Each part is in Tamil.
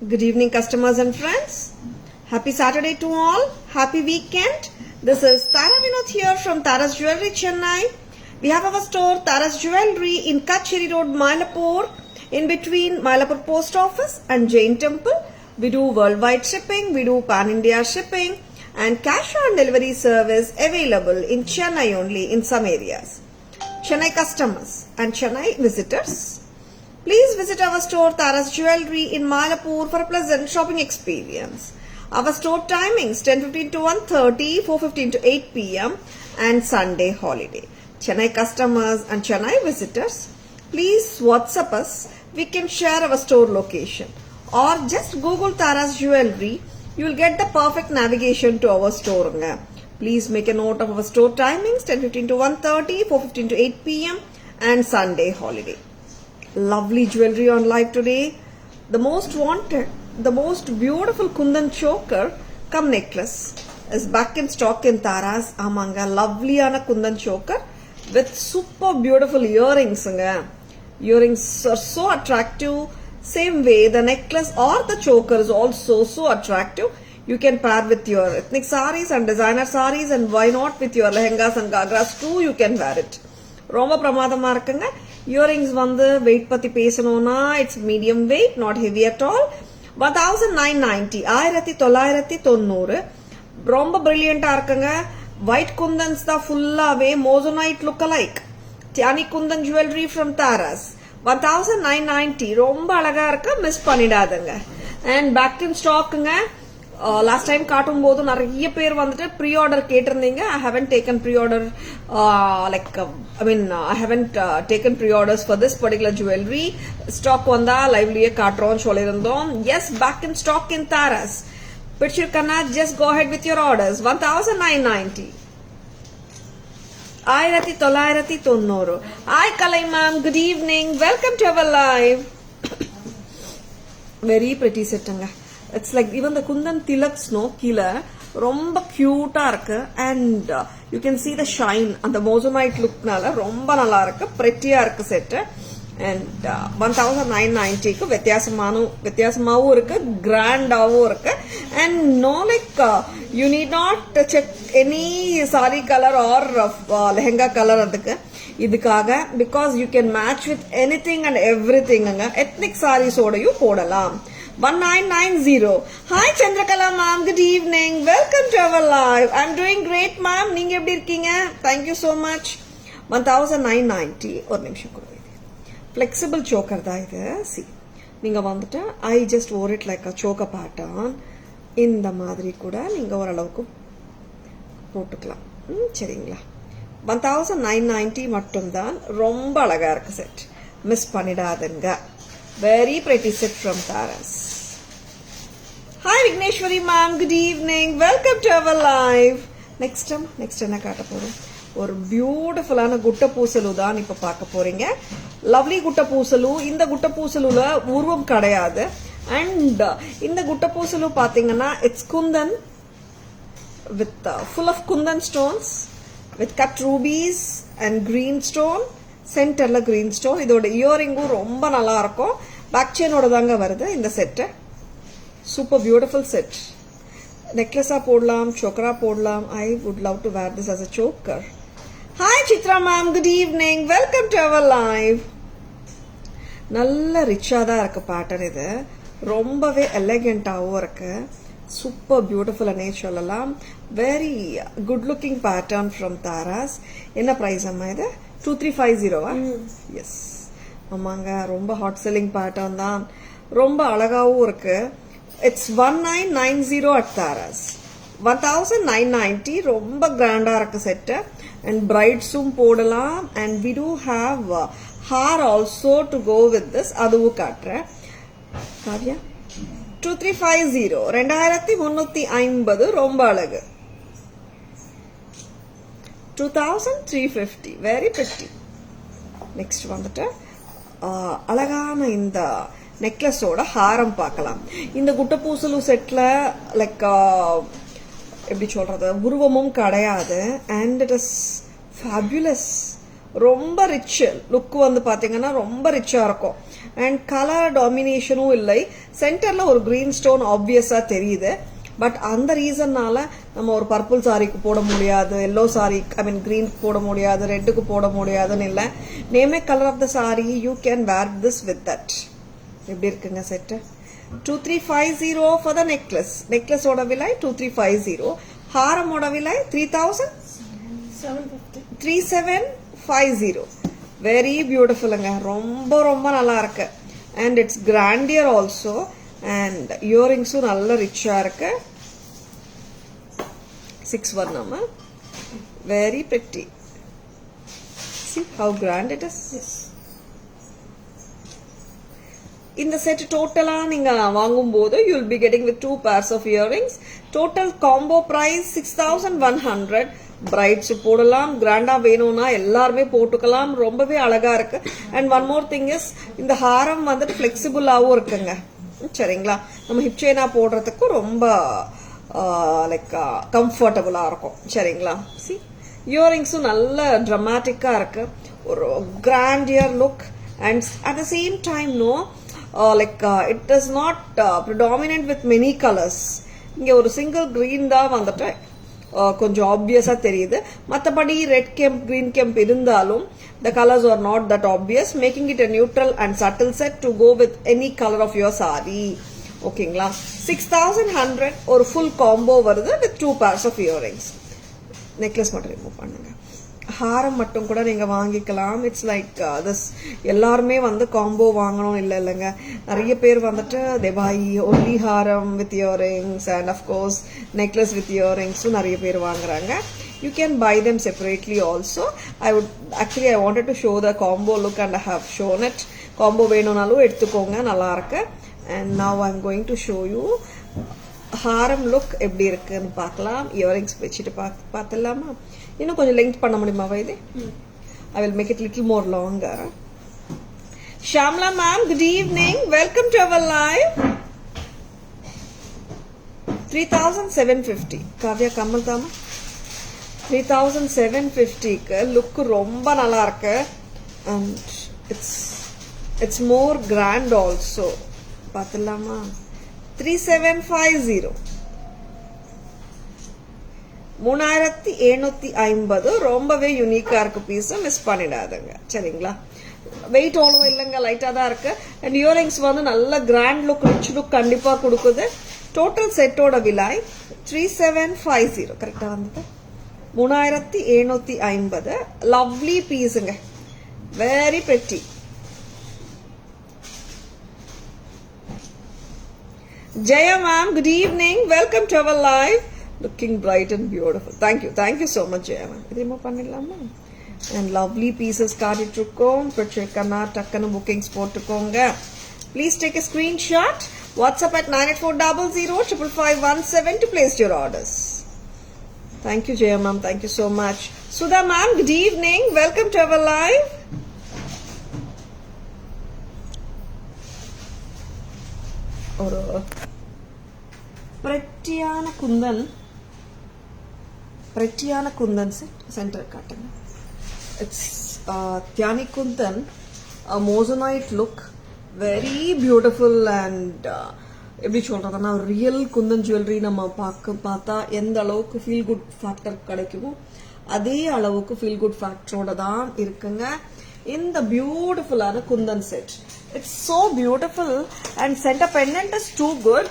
Good evening, customers and friends. Happy Saturday to all. Happy weekend. This is Tara Vinod here from Tara's Jewelry, Chennai. We have our store Tara's Jewelry in Kacheri Road, Mylapore, in between Mylapore Post Office and Jain Temple. We do worldwide shipping, we do pan-India shipping, and cash on delivery service available in Chennai only in some areas. Chennai customers and Chennai visitors, please visit our store Tara's Jewelry in Mylapore for a pleasant shopping experience. Our store timings 10:15 to 1:30, 4:15 to 8 p.m. and Sunday holiday. Chennai customers and Chennai visitors, please WhatsApp us. We can share our store location, or just Google Tara's Jewelry. You will get the perfect navigation to our store. Please make a note of our store timings 10:15 to 1:30, 4:15 to 8 p.m. and Sunday holiday. Lovely jewelry on live today. The most wanted, the most beautiful Kundan choker cum necklace is back in stock in Tara's. Amanga lovely ana Kundan choker with super beautiful earrings. Earrings are so attractive. Same way the necklace or the choker is also so attractive. You can pair with your ethnic sarees and designer sarees, and why not with your lehengas and gagras too, you can wear it. ரொம்ப பிரமாதமா இருக்குங்க. இயரிங்ஸ் வந்து வெயிட் பத்தி பேசணும்னா it's medium weight, not heavy at all. 1990 1990 ரொம்ப பிரில்லியண்டா இருக்குங்க. ஒயிட் குந்தன்ஸ் தான் ஃபுல்லாவே moissanite look alike. Dhyani kundan jewellery from Tara's 1990 ரொம்ப அழகா இருக்கு, மிஸ் பண்ணிடாதுங்க. அண்ட் பேக் இன் ஸ்டாக்குங்க. லாஸ்ட் டைம் காட்டும் போது நிறைய பேர் வந்துட்டு ப்ரீ ஆர்டர் கேட்டிருந்தீங்க. I haven't taken pre order I haven't taken pre orders for this particular jewellery. Stock வந்தா லைவ்லயே காட்டுறோம்னு சொல்லியிருந்தோம். Yes, back in stock in Tara's. பிடிச்சிருக்கனா just go ahead with your orders. 1990 1990. Hi Kalai ma'am, good evening, welcome to our live. Very pretty செட்டுங்க. It's like even the kundan tilaks கீழே ரொம்ப கியூட்டா இருக்கு. And you can see the shine, அந்த மோசனைட் லுக்னால ரொம்ப நல்லா இருக்கு, பிரெட்டியா இருக்கு செட்டு. அண்ட் 1990க்கு வித்தியாசமாவும் இருக்கு, கிராண்டாவும் இருக்கு. And no like you need not check any sari colour or lehenga colour அதுக்கு இதுக்காக, because you can match with anything and everything. Ethnic சாரீஸோடையும் போடலாம். 1990. Hi Chandrakala ma'am, good evening, welcome to our live. I'm doing great ma'am, நீங்க எப்படி இருக்கீங்க? Thank you so much. 1990. ஒரு நிமிஷம் கொடுங்க. Flexible choker தான் இது. See, நீங்க வந்துட்டு I just wore it like a choker pattern. இந்த மாதிரி கூட நீங்க ஓரளவுக்கு போட்டுக்கலாம். சரிங்களா? 1990 மட்டும்தான், ரொம்ப அழகா இருக்கு செட், மிஸ் பண்ணிடாதுங்க. Very pretty set from Taras. Hi Vigneshwari ma'am, good evening, welcome to our live. Next என்ன காட்ட போறோம்? ஒரு பியூட்டிஃபுல்லான குட்ட பூசலு தான் இப்ப பார்க்க போறீங்க. லவ்லி குட்ட பூசலு. இந்த குட்ட பூசலுல உருவம் கிடையாது. அண்ட் இந்த குட்ட பூசலு பாத்தீங்கன்னா it's kundan with full of kundan stones with cut rubies and green stone. சென்டர்ல கிரீன் ஸ்டோன். இதோட இயரிங்கும் ரொம்ப நல்லா இருக்கும். பேக் செயினோட தாங்க வருது இந்த செட்டு. Super beautiful set. நெக்லஸா போடலாம், சோக்கரா போடலாம். I would love to wear this as a choker. Hi Chitra ma'am, good evening, welcome to our live. நல்ல ரிச்சா தான் இருக்கு பேட்டர்ன். இது ரொம்பவே எலகென்டாவும் இருக்கு. சூப்பர் பியூட்டிஃபுல் அனே சொல்லலாம். Very good looking pattern from Tara's. என்ன பிரைஸ் அம்மா இது? 2350. எஸ் ஆமாங்க, ரொம்ப ஹாட் செல்லிங் பேட்டர்ன் தான், ரொம்ப அழகாவும் இருக்கு. It's 1990 at Tara's. 1990 ரொம்ப கிராண்டா இருக்கு செட்டு. அண்ட் பிரைட்ஸும் போடலாம். And we do have haar also to go with this, அதுவும் காட்டுறேன். காவியா 2350 2350 ரொம்ப அழகு. 2350 வெரி பிரிட்டி. நெக்ஸ்ட் வந்துட்டு அழகான இந்த நெக்லஸோட ஹாரம் பார்க்கலாம். இந்த குட்டப்பூசலு செட்ல லைக் எப்படி சொல்றது, உருவமும் கிடையாது. And it is fabulous. ரொம்ப ரிச் லுக் வந்து பாத்தீங்கன்னா ரொம்ப ரிச்சா இருக்கும். அண்ட் கலர் டாமினேஷனும் இல்லை. சென்டர்ல ஒரு கிரீன் ஸ்டோன் ஆப்வியஸா தெரியுது. பட் அந்த ரீசன்னால நம்ம ஒரு பர்பிள் சாரிக்கு போட முடியாது, எல்லோ சாரி கிரீன் போட முடியாது, ரெட்டுக்கு போட முடியாதுன்னு இல்லை. நேமே colour of the sari, you can wear this with that. எப்படி இருக்குங்க செட்டு? 2350 for the necklace. நெக்லஸோட விலை 2350. ஹாரமோட விலை 3750. வெரி பியூட்டிஃபுல்லுங்க. ரொம்ப ரொம்ப நல்லா இருக்கு. And it's grandeur also. And இயரிங்ஸும் நல்ல ரிச்சா இருக்கு. 6-1 நம்ம. Very pretty. See how grand it is. Yes. இந்த செட் டோட்டலா நீங்க வாங்கும்போது you will be getting with 2 pairs of earrings. Total combo price 6100. Brides போடலாம், கிராண்டா வேணும்னா எல்லாருமே போட்டுக்கலாம். ரொம்பவே அழகா இருக்கு. And one more thing is, இந்த ஹாரம் வந்துட்டு ஃபிளெக்சிபிளாவும் இருக்குங்க. சரிங்களா? நம்ம ஹிப் செயினா போடுறதுக்கு ரொம்ப லைக் கம்ஃபர்டபுளா இருக்கும். சரிங்களா? சி இயரிங்ஸும் நல்ல ட்ராமேட்டிக்கா இருக்கு. ஒரு grandeur look. And at the same time no like it does not predominant with many colours. இங்க ஒரு சிங்கிள் கிரீன் தான் வந்துட்டு கொஞ்சம் ஆப்வியஸா தெரியுது. மற்றபடி ரெட் கெம்ப், கிரீன் கெம்ப் இருந்தாலும் the colors are not that obvious, making it a neutral and subtle set to go with any color of your saree. ஓகேங்களா? 6100 ஒரு ஃபுல் காம்போ வருது with 2 pairs of earrings. Necklace மட்டும் ரிமூவ் பண்ணுங்க. ஹாரம் மட்டும் கூட நீங்க வாங்கிக்கலாம். It's like this. எல்லாருமே வந்து காம்போ வாங்கணும் இல்லைங்க. நிறைய பேர் வந்துட்டு they buy only Haram with earrings and of course necklace with earrings நிறைய பேர் வாங்குறாங்க. You can buy them separately also. I wanted to show the combo look and I have shown it. Combo வேணும்னாலும் எடுத்துக்கோங்க, நல்லா இருக்கு. And now I'm going to show you Haram look எப்படி இருக்குன்னு பார்க்கலாம். இயரிங்ஸ் வச்சுட்டு பார்த்துலாமா? இன்னும் கொஞ்சம் லெங்க் பண்ண முடியுமா வைதே? I will make it little more longer. Shamla ma'am, good evening. Welcome to our live. 3750. Kavya Kamal Tama. 3750க்கு look ரொம்ப நல்லா இருக்கு. And it's more grand also. பார்த்துலாமா? 3750. 3750 ரொம்பவே யூனிக்கா இருக்கு. பீஸ் மிஸ் பண்ணிடாதுங்க. சரிங்களா? வெயிட் அவ்வளவு இல்லைங்க, லைட்டா தான் இருக்கு. அண்ட் இயரிங்ஸ் வந்து நல்ல கிராண்ட் லுக், ரிச் லுக் கண்டிப்பா கொடுக்குது. டோட்டல் செட்டோட விலை 3750. கரெக்டா வந்தது? 3750. லவ்லி பீஸுங்க. Very pretty. Jaya ma'am, good evening. Welcome to our live. Looking bright and beautiful. Thank you so much, Jaya ma'am. Remove pannilama. And lovely pieces kaatitrukom. Prachekana takkana bookings potukonga. Please take a screenshot. WhatsApp at 9840055517 to place your orders. Thank you, Jaya ma'am. Thank you so much. Sudha ma'am, good evening. Welcome to our live. ஒரு பிரட்டியான குந்தன் சென்டர் காட்டுங்க. இட்ஸ் தியானி kundan, moissanite look, very beautiful. And எப்படி சொல்றதுன்னா, ரியல் குந்தன் ஜுவல்லரி நம்ம பார்த்தா எந்த அளவுக்கு ஃபீல் குட் ஃபேக்டர் கிடைக்குமோ அதே அளவுக்கு ஃபீல் குட் ஃபேக்டரோட தான் இருக்குங்க இந்த பியூட்டிஃபுல்லான Kundan set. It's so beautiful and center pendant is too good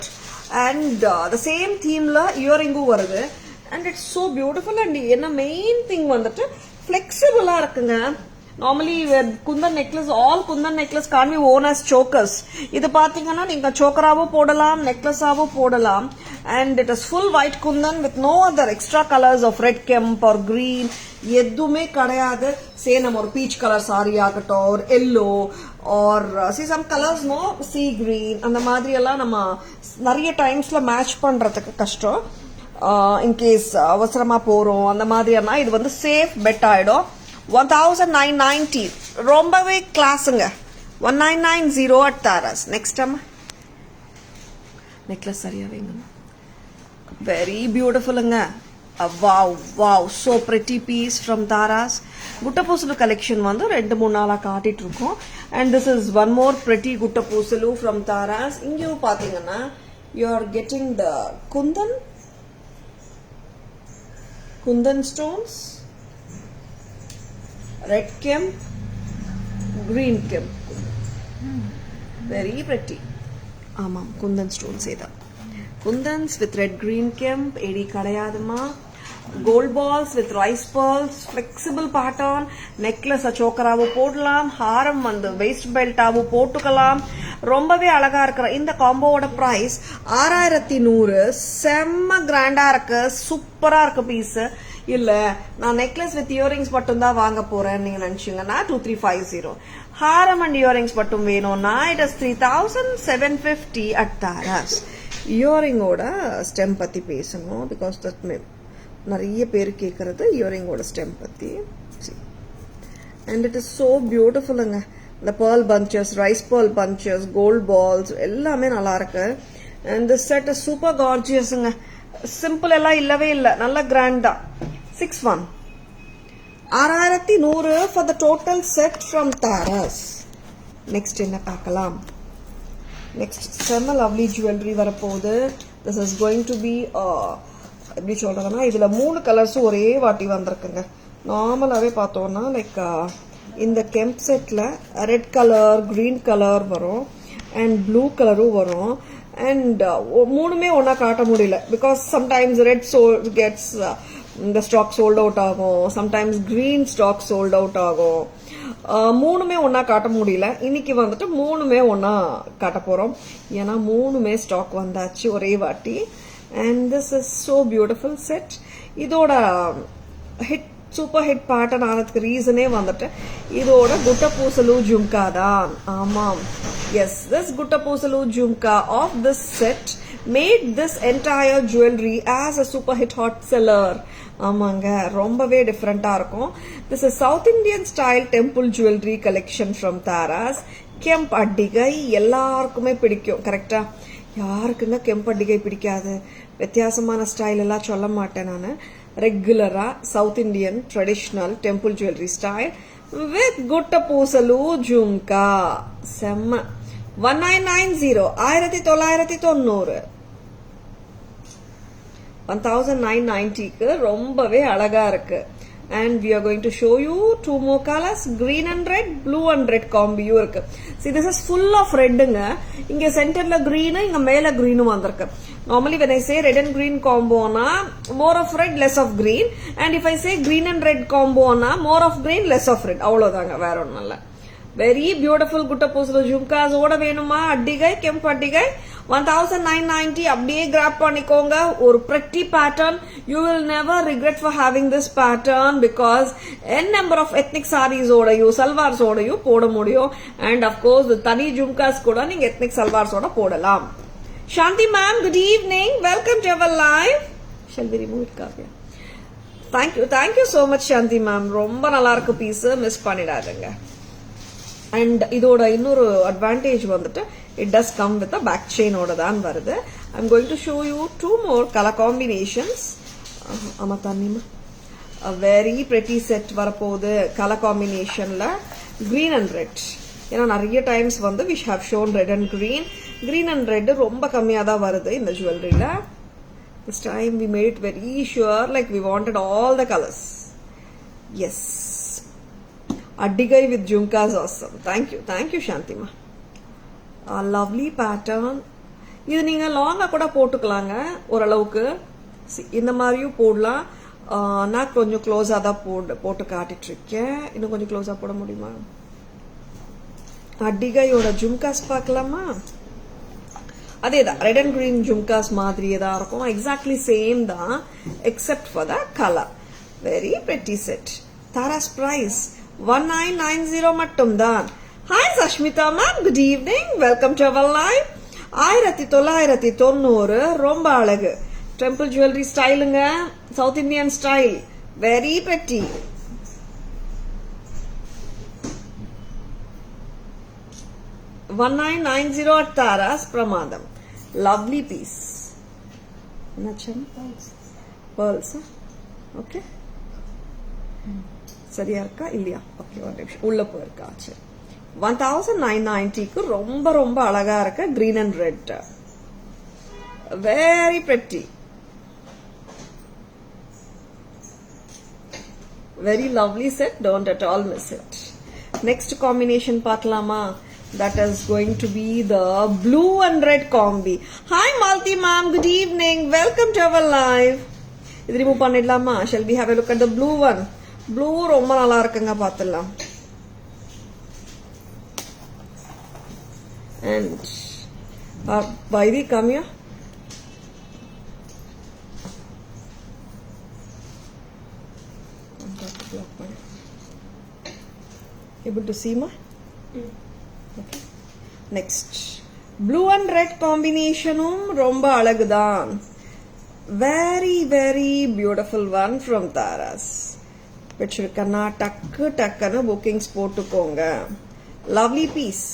and the same theme la earring varudhu and it's so beautiful. And enna main thing vandattu flexible ah irukanga. Normally kundan necklace, all kundan necklace can't be worn as chokers. Idu pathingana neenga chokaravu podalam, necklace avu podalam. And it is full white kundan with no other extra colors of red kemp or green. எதுவுமே கிடையாது. சே நம்ம ஒரு பீச் கலர் சாரி ஆகட்டும், ஒரு yellow or see some colours no sea green, அந்த மாதிரி எல்லாம் நம்ம நிறைய டைம்ஸ்ல மேட்ச் பண்றதுக்கு கஷ்டம். இன்கேஸ் அவசரமா போறோம் அந்த மாதிரினா இது வந்து சேஃப் பெட் ஆயிடும். 1990 ரொம்பவே கிளாஸுங்க. 1990 at Taras. நெக்ஸ்ட் அம்மா நெக்லஸ் சரியா வைங்க. Very பியூட்டிஃபுல்லுங்க. wow, so pretty piece from Tara's Guttaposalu collection vandu rendu moonu naala kaatittu irukom. And this is one more pretty Guttaposalu from Tara's. Inge pathina you are getting the kundan stones, red kemp, green kemp, very pretty. Amam kundan stones eda kundans with red green kemp edi kadayaduma. Gold balls with rice pearls, flexible pattern, necklace chokaravu போடலாம், ஹாரம் வந்து waist belt ஆவு போட்டுக்கலாம். ரொம்பவே அழகா இருக்கிற இந்த காம்போவோட பிரைஸ் 6100. செம்ம கிராண்டா இருக்கு, சூப்பரா இருக்கு பீஸ். இல்ல நான் நெக்லஸ் வித் இயரிங்ஸ் மட்டும் தான் வாங்க போறேன் நீங்க நினைச்சீங்கன்னா 2350. ஹாரம் அண்ட் இயரிங்ஸ் மட்டும் வேணும்னா it is 3750 at Tara's. இயரிங்கோட stem பத்தி பேசணும் because that நிறைய பேர் கேக்குறது இயரிங்கோட ஸ்டெம் பத்தி. And it is so beautiful ங்க. The pearl bunches, rice pearl bunches, gold balls எல்லாமே நல்லா இருக்கு. And this set is super gorgeous ங்க. சிம்பிள் எல்லாம் இல்லவே இல்ல, நல்ல கிராண்டா. 61 6100 for the total set from Tara's. Next என்ன பார்க்கலாம்? Next செம்ம lovely jewelry வரப்போகுது. This is going to be எப்படி சொல்றதுன்னா இதுல 3 கலர்ஸ் ஒரே வாட்டி வந்திருக்குங்க. நார்மலாவே பார்த்தோம்னா லைக் இந்த கெம்ப் செட்ல ரெட் கலர், கிரீன் கலர் வரும் அண்ட் ப்ளூ கலரும் வரும். அண்ட் மூணுமே ஒன்னா காட்ட முடியல பிகாஸ் சம்டைம்ஸ் ரெட் கெட்ஸ் இந்த ஸ்டாக் சோல்ட் அவுட் ஆகும், sometimes green stock sold out ஆகும். மூணுமே ஒன்னா காட்ட முடியல. இன்னைக்கு வந்துட்டு மூணுமே ஒன்னா காட்ட போறோம் ஏன்னா மூணுமே ஸ்டாக் வந்தாச்சு ஒரே வாட்டி. And this is so beautiful set. இதோட ஹிட் சூப்பர் ஹிட் பேட்டர்ன் ஆனதுக்கு ரீசனே வந்துட்டு இதோட குட்டப்பூசலு ஜும்கா தான். ஆமாம், yes, this guttapusalu jhumka of this set made this entire jewelry as a super hit hot seller. ஆமாங்க, ரொம்பவே டிஃப்ரெண்டா இருக்கும். This is South Indian style temple jewelry collection from Tara's. கெம்ப் அட்டிகை எல்லாருக்குமே பிடிக்கும், கரெக்டா? யாருக்குங்க கெம்பட்டிகை பிடிக்காது? வித்தியாசமான ஸ்டைல் எல்லாம் சொல்ல மாட்டேன் நான். ரெகுலரா south Indian traditional temple jewellery style with guttapusalu jhumka. செம்ம 1990 1990 1990க்கு ரொம்பவே அழகா இருக்கு. And we are going to show you two more colors, green and red, blue and red combo இருக்கு. See, this is full of redங்க. இங்க சென்டர்ல green, இங்க மேல green வந்திருக்கு. Normally when I say red and green combo na more of red, less of green, and if I say green and red combo na more of green, less of red. அவ்வளவுதாங்க, வேற ஒண்ணும் இல்ல. Very beautiful குட்டப்பூசலு ஜும்காஸ் ஓட வேணுமா? அட்டிகை, கெம்ப் அட்டிகை 1990 அப்படியே கிராப் பண்ணிக்கோங்க. ஒரு pretty pattern. You will never regret for having this pattern because n number of ethnic sarees ஓடையும் salwars ஓடையும் போட முடியும். And of course தனி ஜும்காஸ் கூட நீங்க ethnic சல்வார்ஸ் ஓட போடலாம். Shanti ma'am, good evening. Welcome to our live. Shall we remove it, Kavya? Thank you so much Shanti ma'am. ரொம்ப நல்லா இருக்கு பீஸ், மிஸ் பண்ணிடாதீங்க. அண்ட் இதோட இன்னொரு அட்வான்டேஜ் வந்துட்டு it does come with back செயினோட தான் வருது. I am going to show you two more colour combinations. ஆமா தண்ணிமா, வெரி பிரெட்டி செட் வரப்போகுது கலர் காம்பினேஷன்ல கிரீன் அண்ட் ரெட். ஏன்னா நிறைய டைம்ஸ் வந்து we have shown red and green. Green and red ரொம்ப கம்மியாக தான் வருது இந்த ஜுவல்லரியில. This time we made it very sure like we wanted all the colours. Yes, Addigai with jhumkas, awesome. Thank you Shantima. A lovely pattern. இது நீங்க லாங்கா கூட போட்டுக்கலாங்க ஓரளவுக்கு. இந்த மாதிரியும் போடலாம். நான் கொஞ்சம் க்ளோஸா தான் போட்டு காட்டிட்டு இருக்கேன். இன்னும் கொஞ்சம் க்ளோஸா போட முடியுமா? அடிகையோட ஜும்காஸ் பார்க்கலாமா? அதேதான், ரெட் அண்ட் கிரீன் ஜும்காஸ் மாதிரியே தான் இருக்கும். எக்ஸாக்ட்லி சேம் தான் except for the colour. Very pretty set. Tara's price 1990 மட்டும் தான். Hi Sushmita ma'am, good evening, welcome to our live. 1990 ரொம்ப அழகு டெம்பிள் ஜுவல்லரி ஸ்டைலுங்க, south Indian style, very pretty. $1990 at Tara's, பிரமாதம். Lovely piece. Pearls. ஓகே சரியா இருக்கா இல்லையா? ஓகே ஒரு நிமிஷம் உள்ள போயிருக்கா. சரி 1990க்கு ரொம்ப ரொம்ப அழகா இருக்க green and red. Very pretty. Very lovely set. Don't at all miss it. Next combination பார்க்கலாமா? That is going to be the blue and red combi. Hi Malti ma'am, good evening. Welcome to our live. இது ரிமூவ் பண்ணிடலாமா? Shall we have a look at the blue one? Blue ரொம்ப நல்லா இருக்குங்க, பார்த்துடலாம். And Vaidi, come here. Able to see ma? Okay. Next, blue and red combinationum romba alagudaan. Very very beautiful one from Taras. Pichirukana takku takkana bookings potukonga. Lovely piece.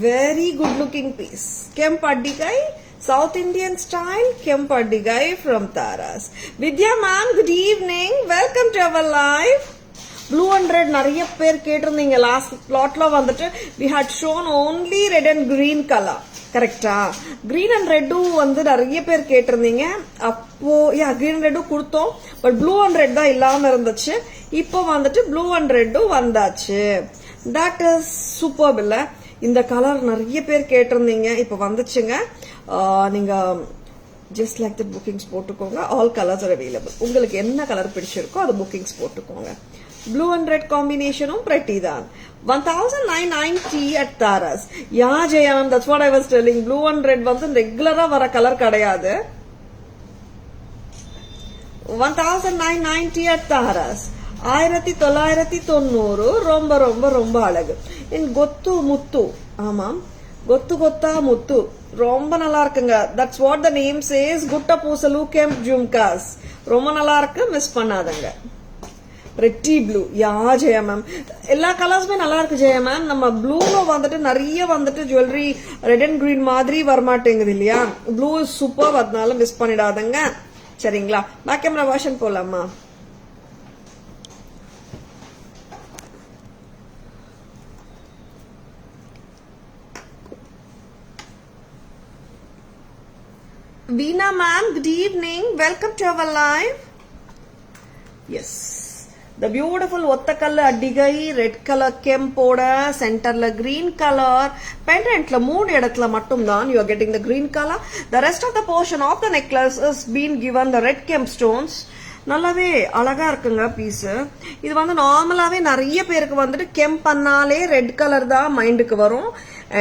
Very good looking piece. Kempaddigai, South Indian style Kempaddigai from Taras. Vidya ma'am, good evening. Welcome to our live. Blue and red நிறைய பேர் கேட்டிருந்தீங்க. லாஸ்ட் பிளாட்ல வந்துட்டு we had shown only red and green color. கரெக்டா? green and ரெட்டும் வந்து நிறைய பேர் கேட்டிருந்தீங்க. அப்போ green and ரெட்டும் கொடுத்தோம். பட் blue and red தான் இல்லாம இருந்துச்சு. இப்போ வந்துட்டு blue and ரெட்டும் வந்தாச்சு. That is superb இல்ல? இந்த கலர் நிறைய பேர் கேட்டிருந்தீங்க. இப்போ வந்துச்சுங்க. நீங்க just like that bookings போட்டுக்கோங்க. all colors are available. உங்களுக்கு என்ன கலர் பிடிச்சிருக்கோ அது bookings போட்டுக்கோங்க. blue and red combinationum pretty தான். 1990 at Taras. Yeah Jayan, that's what I was telling. blue and red வந்து ரெகுலரா வர கலர் கிடையாது. 1990 at Taras. 1990 ரொம்ப ரொம்ப ரொம்ப அழகு. இன் கொத்து முத்து. ஆமாம், கொத்து கொத்தா முத்து ரொம்ப நல்லா இருக்குங்க. That's what the name says. Gutta pusalu kemp jhumkas ரொம்ப நல்லா இருக்கு, மிஸ் பண்ணாதங்க. Reddy blue. Yeah Jaya ma'am, எல்லா கலர்ஸுமே நல்லா இருக்கு ஜெயா மேம். நம்ம ப்ளூல வந்துட்டு நிறைய வந்துட்டு ஜுவல்லரி ரெட் அண்ட் கிரீன் மாதிரி வரமாட்டேங்குது இல்லையா? ப்ளூ இஸ் சூப்பர், அதனால மிஸ் பண்ணிடாதங்க. சரிங்களா? பேக் கேமரா வெர்ஷன் போலாமா? Veena ma'am, good evening. Welcome to our live. Yes, the beautiful ஒத்தக்கல்ல அடிகை ரெட் கலர் கெம்போட சென்டர்ல கிரீன் கலர் பெண்டன்ட்ல 3 இடத்துல மட்டும் தான் you are getting the green color. The rest of the portion of the necklace is been given the red kemp stones. நல்லாவே அழகா இருக்குங்க பீஸ். இது வந்து நார்மலாவே நிறைய பேருக்கு வந்துட்டு கெம்ப் பண்ணாலே ரெட் கலர் தான் மைண்டுக்கு வரும்.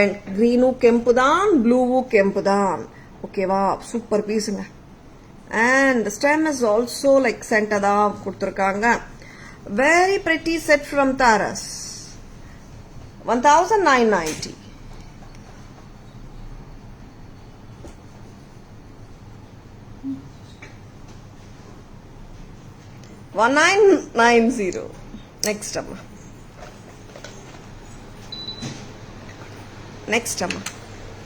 அண்ட் கிரீனும் கெம்பு தான், ப்ளூவும் கெம்பு தான். ஓகேவா? சூப்பர் பீஸுங்க. And stem is also like centre தான் கொடுத்துருக்காங்க. Very pretty set from Tara's. 1990. $1990. Next amma. Next amma.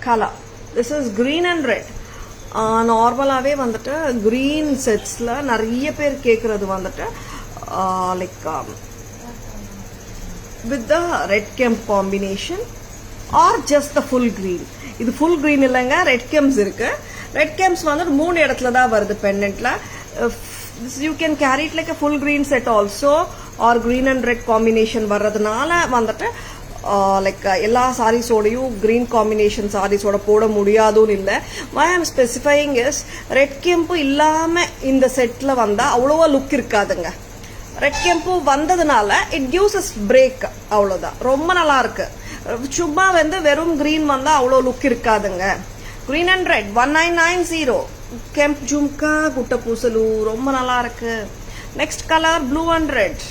Color. This is green and red. நார்மலாவே வந்துட்டு கிரீன் செட்ஸ்ல நிறைய பேர் கேக்குறது வந்துட்டு like with the red kemp combination or just the full green. இது full green இல்லங்க, red kemps இருக்கு. red kemps வந்து 3 இடத்துல தான் வருது பெண்டன்ட்ல. you can carry it like a full green set also or green and red combination வர்றதுனால வந்துட்டு லைக் எல்லா சாரீஸோடையும் கிரீன் காம்பினேஷன் சாரீஸோட போட முடியாதுன்னு இல்லை. why I am specifying is red kemp இல்லாம இந்த செட்ல வந்தா அவ்வளவா லுக் இருக்காதுங்க. ரெட் கெம்பு வந்ததுனால இட் gives us பிரேக், அவ்வளவுதான். ரொம்ப நல்லா இருக்கு. சும்மா வந்து வெறும் கிரீன் வந்தா அவ்வளோ லுக் இருக்காதுங்க. கிரீன் அண்ட் ரெட் 1990 கெம்ப் ஜும்கா குட்ட பூசலு ரொம்ப நல்லா இருக்கு. Next colour blue and red.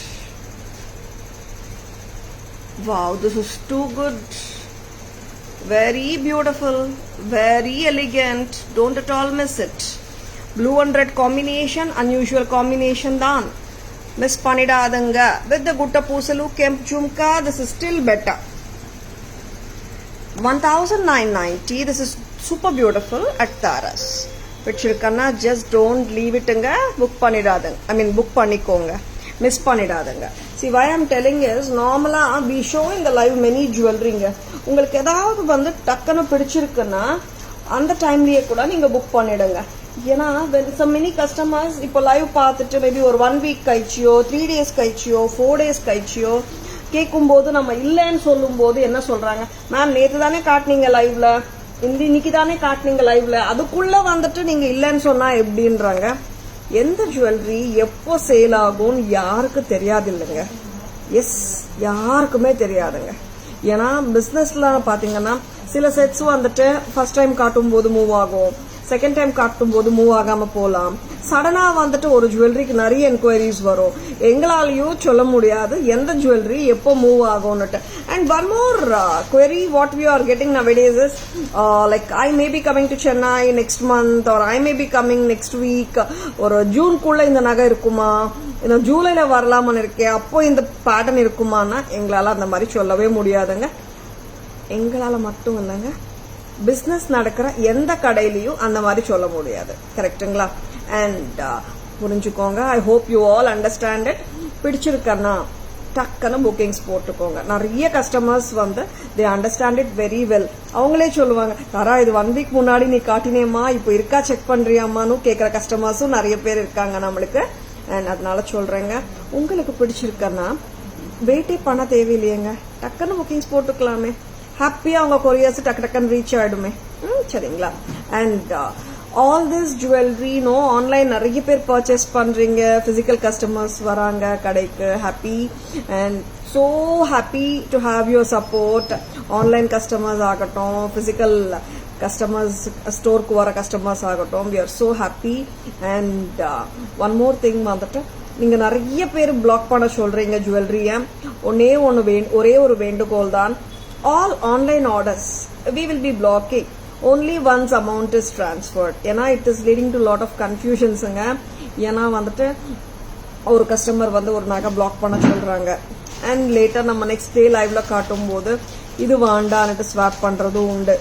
Wow, this is too good. Very beautiful, very elegant. Don't at all miss it. Blue and red combination, unusual combination தான். Miss பண்ணிடாதங்க. With the gutta பூசலு kemp jhumka, this is still better. 1990. This is super beautiful at Taras. பிடிச்சிருக்கன்னா ஜஸ்ட் டோன்ட் லீவ் இட்டுங்க, புக் பண்ணிடாதுங்க, புக் பண்ணிக்கோங்க, மிஸ் பண்ணிடாதுங்க. See why I'm telling is normally we show in the live many jewelryங்க. உங்களுக்கு ஏதாவது வந்து டக்குன்னு பிடிச்சிருக்குன்னா அந்த டைம்லயே கூட நீங்க புக் பண்ணிடுங்க. ஏன்னா some many customers இப்போ லைவ் பார்த்துட்டு மேபி ஒரு 1 வீக் கழிச்சியோ 3 days கழிச்சியோ 4 days கழிச்சியோ கேட்கும்போது நம்ம இல்லைன்னு சொல்லும் போது என்ன சொல்றாங்க, மேம் நேற்று தானே காட்டினீங்க லைவ்ல, இன்னைக்கு தானே காட்டினீங்க லைவ்ல, அதுக்குள்ள வந்துட்டு நீங்க இல்லைன்னு சொன்னா எப்படின்றாங்க. எந்த ஜுவல்லரி எப்போ சேல் ஆகும்னு யாருக்கு தெரியாது இல்லைங்க. எஸ், யாருக்குமே தெரியாதுங்க. ஏன்னா பிசினஸ்ல பாத்தீங்கன்னா சில செட்ஸ் வந்துட்டு ஃபர்ஸ்ட் டைம் காட்டும் போது மூவ் ஆகும், செகண்ட் டைம் காட்டும் போது மூவ் ஆகாம போலாம். சடனா வந்துட்டு ஒரு ஜுவல்லரிக்கு நிறைய என்கொயரிஸ் வரும். எங்களாலையும் சொல்ல முடியாது எந்த ஜுவல்லரி எப்போ மூவ் ஆகும்னுட்டு. And one more query what we are getting nowadays is like I may be coming to Chennai next month or I may be coming next week. ஒரு ஜூன்குள்ள இந்த நகை இருக்குமா, இந்த ஜூலைல வரலாமான்னு இருக்கேன், அப்போ இந்த பேட்டர்ன் இருக்குமான்னா எங்களால அந்த மாதிரி சொல்லவே முடியாதுங்க. எங்களால மட்டும் இல்லைங்க, பிசினஸ் நடக்கிற எந்த கடையிலையும் அந்த மாதிரி சொல்ல முடியாது. கரெக்டுங்களா? அண்ட் புரிஞ்சுக்கோங்க. I hope you all understand it. பிடிச்சிருக்கன்னா டக்குன்னு புக்கிங்ஸ் போட்டுக்கோங்க. நிறைய கஸ்டமர்ஸ் வந்து they understand it very well. அவங்களே சொல்லுவாங்க, தாரா இது 1 வீக் முன்னாடி நீ காட்டினேம்மா, இப்போ இருக்கா செக் பண்றியாமான்னு கேட்குற கஸ்டமர்ஸும் நிறைய பேர் இருக்காங்க நம்மளுக்கு. அண்ட் அதனால சொல்றேங்க, உங்களுக்கு பிடிச்சிருக்கன்னா வெயிட்டே பண்ண தேவையில்லையேங்க, டக்குன்னு புக்கிங்ஸ் போட்டுக்கலாமே. ஹாப்பியா அவங்க கொரியர்ஸ் டக்கு டக்குன்னு ரீச் ஆயிடுமே. சரிங்களா? And all this jewellery online நிறைய பேர் பர்ச்சேஸ் பண்றீங்க, பிசிக்கல் கஸ்டமர்ஸ் வராங்க கடைக்கு. Happy and so happy to have your support. Online customers ஆகட்டும், பிசிக்கல் கஸ்டமர்ஸ், ஸ்டோருக்கு வர கஸ்டமர்ஸ் ஆகட்டும், we are so happy. and one more thing வந்துட்டு, நீங்க நிறைய பேர் பிளாக் பண்ண சொல்றீங்க ஜுவல்லரிய. ஒரே ஒரு வேண்டுகோள் தான், all online orders we will be blocking only once amount is transferred. ஏன்னா it is leading to lot of confusionsங்க. ஏன்னா வந்துட்டு ஒரு கஸ்டமர் வந்து ஒரு நகை பிளாக் பண்ண சொல்றாங்க, அண்ட் லேட்டர் நம்ம நெக்ஸ்ட் டே லைவ்ல காட்டும் போது இது வேண்டான்னுட்டு ஸ்வாப் பண்றதும் உண்டு.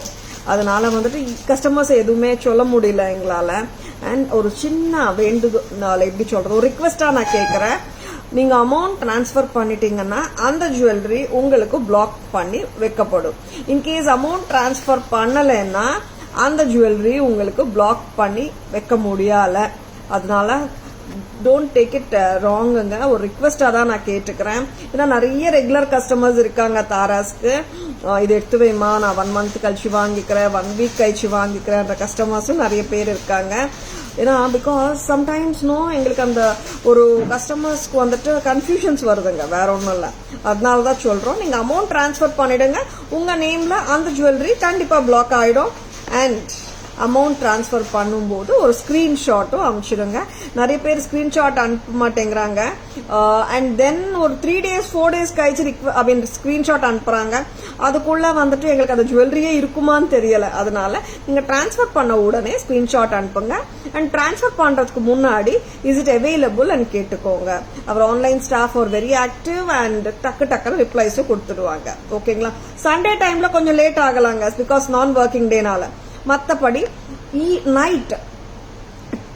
அதனால வந்துட்டு கஸ்டமர்ஸ் எதுவுமே சொல்ல முடியல எங்களால. அண்ட் ஒரு சின்ன வேண்டுகோள், எப்படி சொல்றது, ஒரு ரிக்வெஸ்டா நான் கேட்கறேன். நீங்க அமௌண்ட் டிரான்ஸ்பர் பண்ணிட்டீங்கன்னா அந்த ஜுவல்லரி உங்களுக்கு பிளாக் பண்ணி வைக்கப்படும். இன்கேஸ் அமௌண்ட் டிரான்ஸ்பர் பண்ணலைன்னா அந்த ஜுவல்லரி உங்களுக்கு பிளாக் பண்ணி வைக்க முடியல. அதனால டோன்ட் டேக் இட் ராங்குங்க, ஒரு ரிக்வெஸ்டா தான் நான் கேட்டுக்கிறேன். ஏன்னா நிறைய ரெகுலர் கஸ்டமர்ஸ் இருக்காங்க தாராஸ்க்கு, இது எடுத்து வைமா நான் 1 month கழிச்சு வாங்கிக்கிறேன், 1 week கழிச்சு வாங்கிக்கிறேன் கஸ்டமர்ஸும் நிறைய பேர் இருக்காங்க. ஏன்னா பிகாஸ் சம்டைம்ஸ் எங்களுக்கு அந்த ஒரு கஸ்டமர்ஸ்க்கு வந்துட்டு கன்ஃபியூஷன்ஸ் வருதுங்க, வேற ஒன்றும் இல்லை. அதனாலதான் சொல்றோம், நீங்க அமௌண்ட் டிரான்ஸ்பர் பண்ணிடுங்க, உங்க நேம்ல அந்த ஜுவல்லரி கண்டிப்பா பிளாக் ஆயிடும். அண்ட் அமௌண்ட் டிரான்ஸ்பர் பண்ணும்போது ஒரு ஸ்கிரீன்ஷாட்டும் அனுப்பிச்சிடுங்க. நிறைய பேர் ஸ்கிரீன்ஷாட் அனுப்ப மாட்டேங்கிறாங்க. அண்ட் தென் ஒரு 3 days 4 days கழிச்சு ஸ்கிரீன்ஷாட் அனுப்புறாங்க. அதுக்குள்ள வந்துட்டு எங்களுக்கு அந்த ஜுவல்லரியே இருக்குமான்னு தெரியல. அதனால நீங்க டிரான்ஸ்பர் பண்ண உடனே ஸ்கிரீன்ஷாட் அனுப்புங்க. அண்ட் டிரான்ஸ்பர் பண்றதுக்கு முன்னாடி இஸ் இட் அவைலபிள் அண்ட் கேட்டுக்கோங்க. அவர் ஆன்லைன் ஸ்டாஃப் ஒரு வெரி ஆக்டிவ் அண்ட் டக்குன்னு ரிப்ளைஸும் கொடுத்துடுவாங்க. ஓகேங்களா? சண்டே டைம்ல கொஞ்சம் லேட் ஆகலாங்க, பிகாஸ் நான் ஒர்க்கிங் டேனால. மற்றபடி நைட்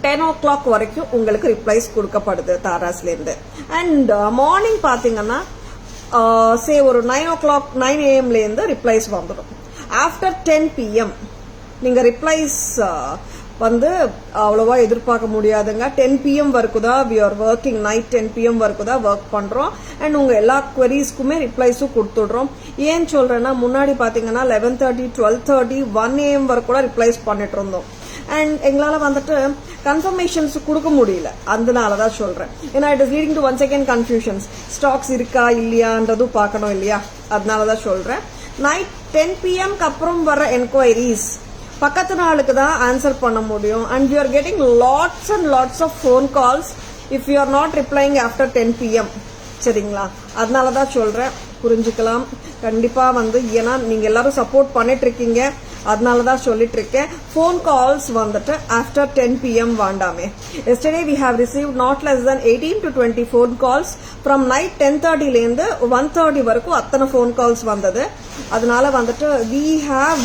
10 o'clock வரைக்கும் உங்களுக்கு ரிப்ளைஸ் கொடுக்கப்படுது தாராஸ்ல இருந்து. அண்ட் மார்னிங் பாத்தீங்கன்னா சே ஒரு 9 AM இருந்து ரிப்ளைஸ் வந்துடும். ஆஃப்டர் 10 PM நீங்க ரிப்ளைஸ் வந்து அவ்வளவா எதிர்பார்க்க முடியாதுங்க. 10 PM வரைக்கும் தான் we are working, night 10 PM வரைக்கும் தான் ஒர்க் பண்றோம். அண்ட் உங்க எல்லா குவரிஸ்க்குமே ரிப்ளைஸும் கொடுத்துடுறோம். ஏன் சொல்றேன்னா, முன்னாடி பாத்தீங்கன்னா 11:30 12:30 1 AM வரைக்கும் கூட ரிப்ளைஸ் பண்ணிட்டு இருந்தோம். அண்ட் எங்களால வந்துட்டு கன்ஃபர்மேஷன்ஸ் கொடுக்க முடியல. அதனாலதான் சொல்றேன். ஏன்னா it is leading to once again confusions. Stocks இருக்கா இல்லையான்றதும் பார்க்கணும் இல்லையா? அதனாலதான் சொல்றேன். நைட் 10 PM அப்புறம் வர என்கொயரிஸ் பக்கத்து நாளுக்கு தான் ஆன்சர் பண்ண முடியும். And we are getting lots and lots of phone calls if you are not replying after 10 PM. சரிங்களா? அதனாலதான் சொல்றேன், புரிஞ்சுக்கலாம். கண்டிப்பா வந்து ஏன்னா நீங்க எல்லாரும் சப்போர்ட் பண்ணிட்டு இருக்கீங்க. அதனால தான் சொல்லிட்டு இருக்கேன். ஃபோன் கால்ஸ் வந்துட்டு ஆஃப்டர் 10 PM வேண்டாமே. Yesterday we have receive not less than 18 to 20 phone calls from night 10:30லேருந்து 1:30 வரைக்கும் அத்தனை ஃபோன் கால்ஸ் வந்தது. அதனால வந்துட்டு வி ஹேவ்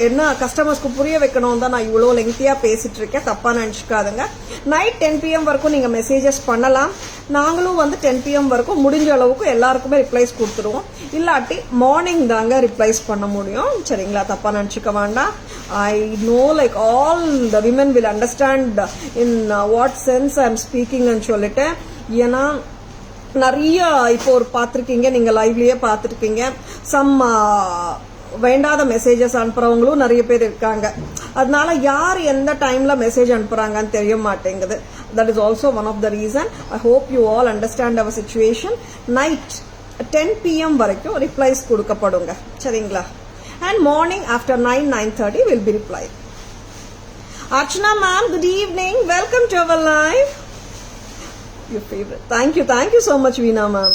என்ன கஸ்டமர்ஸ்க்கு புரிய வைக்கணும் தான் நான் இவ்வளோ லெங்க்தியா பேசிட்டு இருக்கேன். தப்பா நினைச்சுக்காதுங்க. நைட் 10 PM வரைக்கும் நீங்க மெசேஜஸ் பண்ணலாம். நாங்களும் வந்து 10 PM வரைக்கும் முடிஞ்ச அளவுக்கு எல்லாருக்குமே ரிப்ளைஸ் கொடுத்துருவோம். இல்லாட்டி மார்னிங் தாங்க ரிப்ளைஸ் பண்ண முடியும். சரிங்களா, தப்பா நினைச்சுக்க வேண்டாம். I know like all the women will understand in what sense I am ஸ்பீக்கிங்னு சொல்லிட்டு. ஏன்னா நிறைய இப்போ ஒரு பார்த்துருக்கீங்க, நீங்க லைவ்லயே பார்த்துருக்கீங்க, சம் வேண்டாத மெசேஜஸ் அனுப்புறவங்களும் நிறைய பேர் இருக்காங்க. அதனால யார் எந்த டைம்ல மெசேஜ் அனுப்புறாங்கன்னு தெரிய மாட்டேங்குது. That is also one of the reason. I hope you all understand our situation. Night 10 PM வரைக்கும் ரிப்ளைஸ் கொடுக்கப்படுங்க. சரிங்களா, and morning after 9:30 will be reply. Archana ma'am, good evening. Welcome to our live. Your favorite. Thank you so much, Veena ma'am.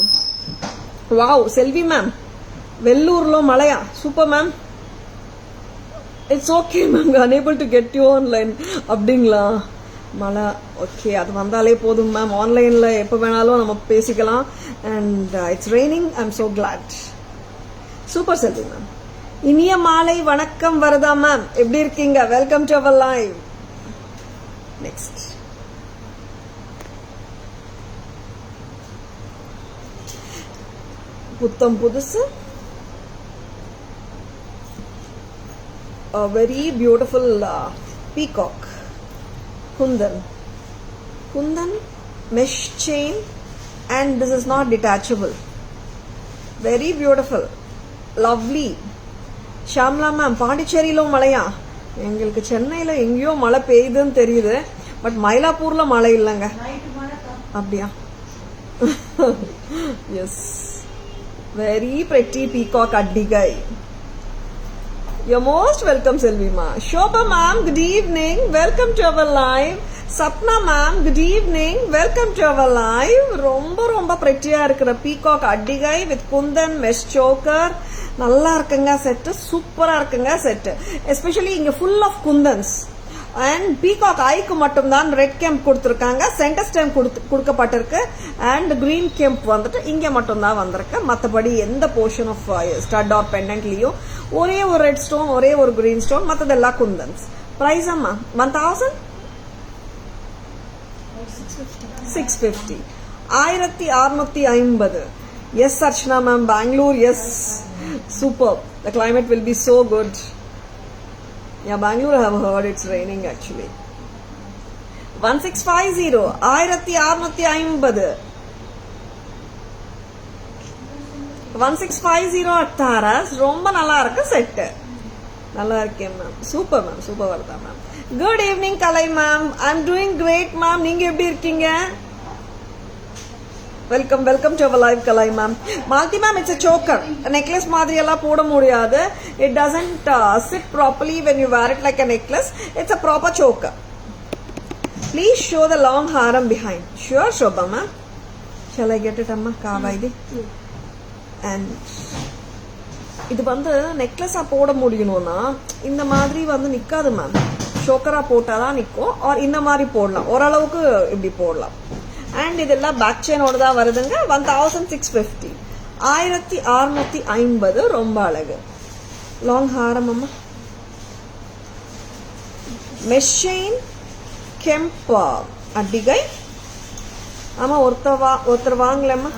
Wow, Selvi ma'am. Vellurlo Malaya. Super ma'am. It's okay ma'am. Unable to get you online. Abdingla. Mala. Okay, அது வந்தாலே போதும் மேம். ஆன்லைன்ல எப்போ வேணாலும் நம்ம பேசிக்கலாம். And it's raining. I'm so glad. Super Selvi ma'am. இனிய மாலை வணக்கம் வரதா மேம். எப்படி இருக்கீங்க? Welcome to our live. Next புத்தம் புதுசு a very beautiful peacock kundan mesh chain, and this is not detachable. Very beautiful, lovely. Shamla ma'am, பாண்டிச்சேரியில மழையா? எங்களுக்கு சென்னையில எங்கேயோ மழை பெய்யுதுன்னு தெரியுது, பட் மயிலாப்பூர்ல மழை இல்லைங்க. அப்படியா? Yes, very pretty peacock attigai. You're most welcome, Selvi ma. Shobha ma'am, good evening. Welcome to our live. Sapna ma'am, good evening. Welcome to our live. ரொம்ப பிரெட்டியா இருக்கிற peacock attigai with kundan mesh choker. நல்லா இருக்குங்க செட்டு, சூப்பரா இருக்குங்க செட்டு. எஸ்பெஷலி இங்க full of kundans and peacock ஐக்கு மட்டும் தான் ரெட் கெம்ப் கொடுத்துருக்காங்க. சென்டர் ஸ்டெம் கொடுக்கப்பட்டிருக்கு. அண்ட் கிரீன் கெம்ப் வந்துட்டு இங்க மட்டும் தான் வந்திருக்கு. மற்றபடி எந்த போர்ஷன் ஆஃப் ஸ்டட் ஆர் பெண்டன்ட்லயும் ஒரே ஒரு ரெட் ஸ்டோன், ஒரே ஒரு கிரீன் ஸ்டோன், மற்றதெல்லாம் குந்தன்ஸ். பிரைஸ் அம்மா 1650. 1650. Yes, Archana ma'am, Bangalore, yes. Superb. The climate will be so good. Yeah, Bangalore I have heard it's raining actually. 1650. 1650. 1650 at Taras. ரொம்ப நல்லா இருக்கு செட். நல்லா இருக்கேன் மேம். சூப்பர் மேம், சூப்பர் வருதா ma'am. Good evening Kalai ma'am. I am doing great ma'am. நீங்க எப்படி இருக்கீங்க? Welcome to our live Kalai ma'am. Malti ma'am, it's a choker. Necklace மாதிரி எல்லாம் போட முடியாது. It doesn't sit properly when you wear it like a necklace. It's a proper choker. Please show the long haram behind. Sure, Shobha ma'am. Shall I get it amma? Kavaidi. And இது வந்து நெக்லஸா போட முடியணும்னா இந்த மாதிரி வந்து நிக்காது மேம். ஷோக்கரா போட்டாதான் நிக்கும். ஆர் இந்த மாதிரி போடலாம், ஓரளவுக்கு இப்படி போடலாம். அண்ட் இதெல்லாம் பேக் செயினோட தான் வருதுங்க. 1650. 1650. ரொம்ப அழகு. லாங் ஹாரம் அம்மா. Mesh chain kemp attigai. ஆமா, ஒருத்தர் வாங்கலம்மா.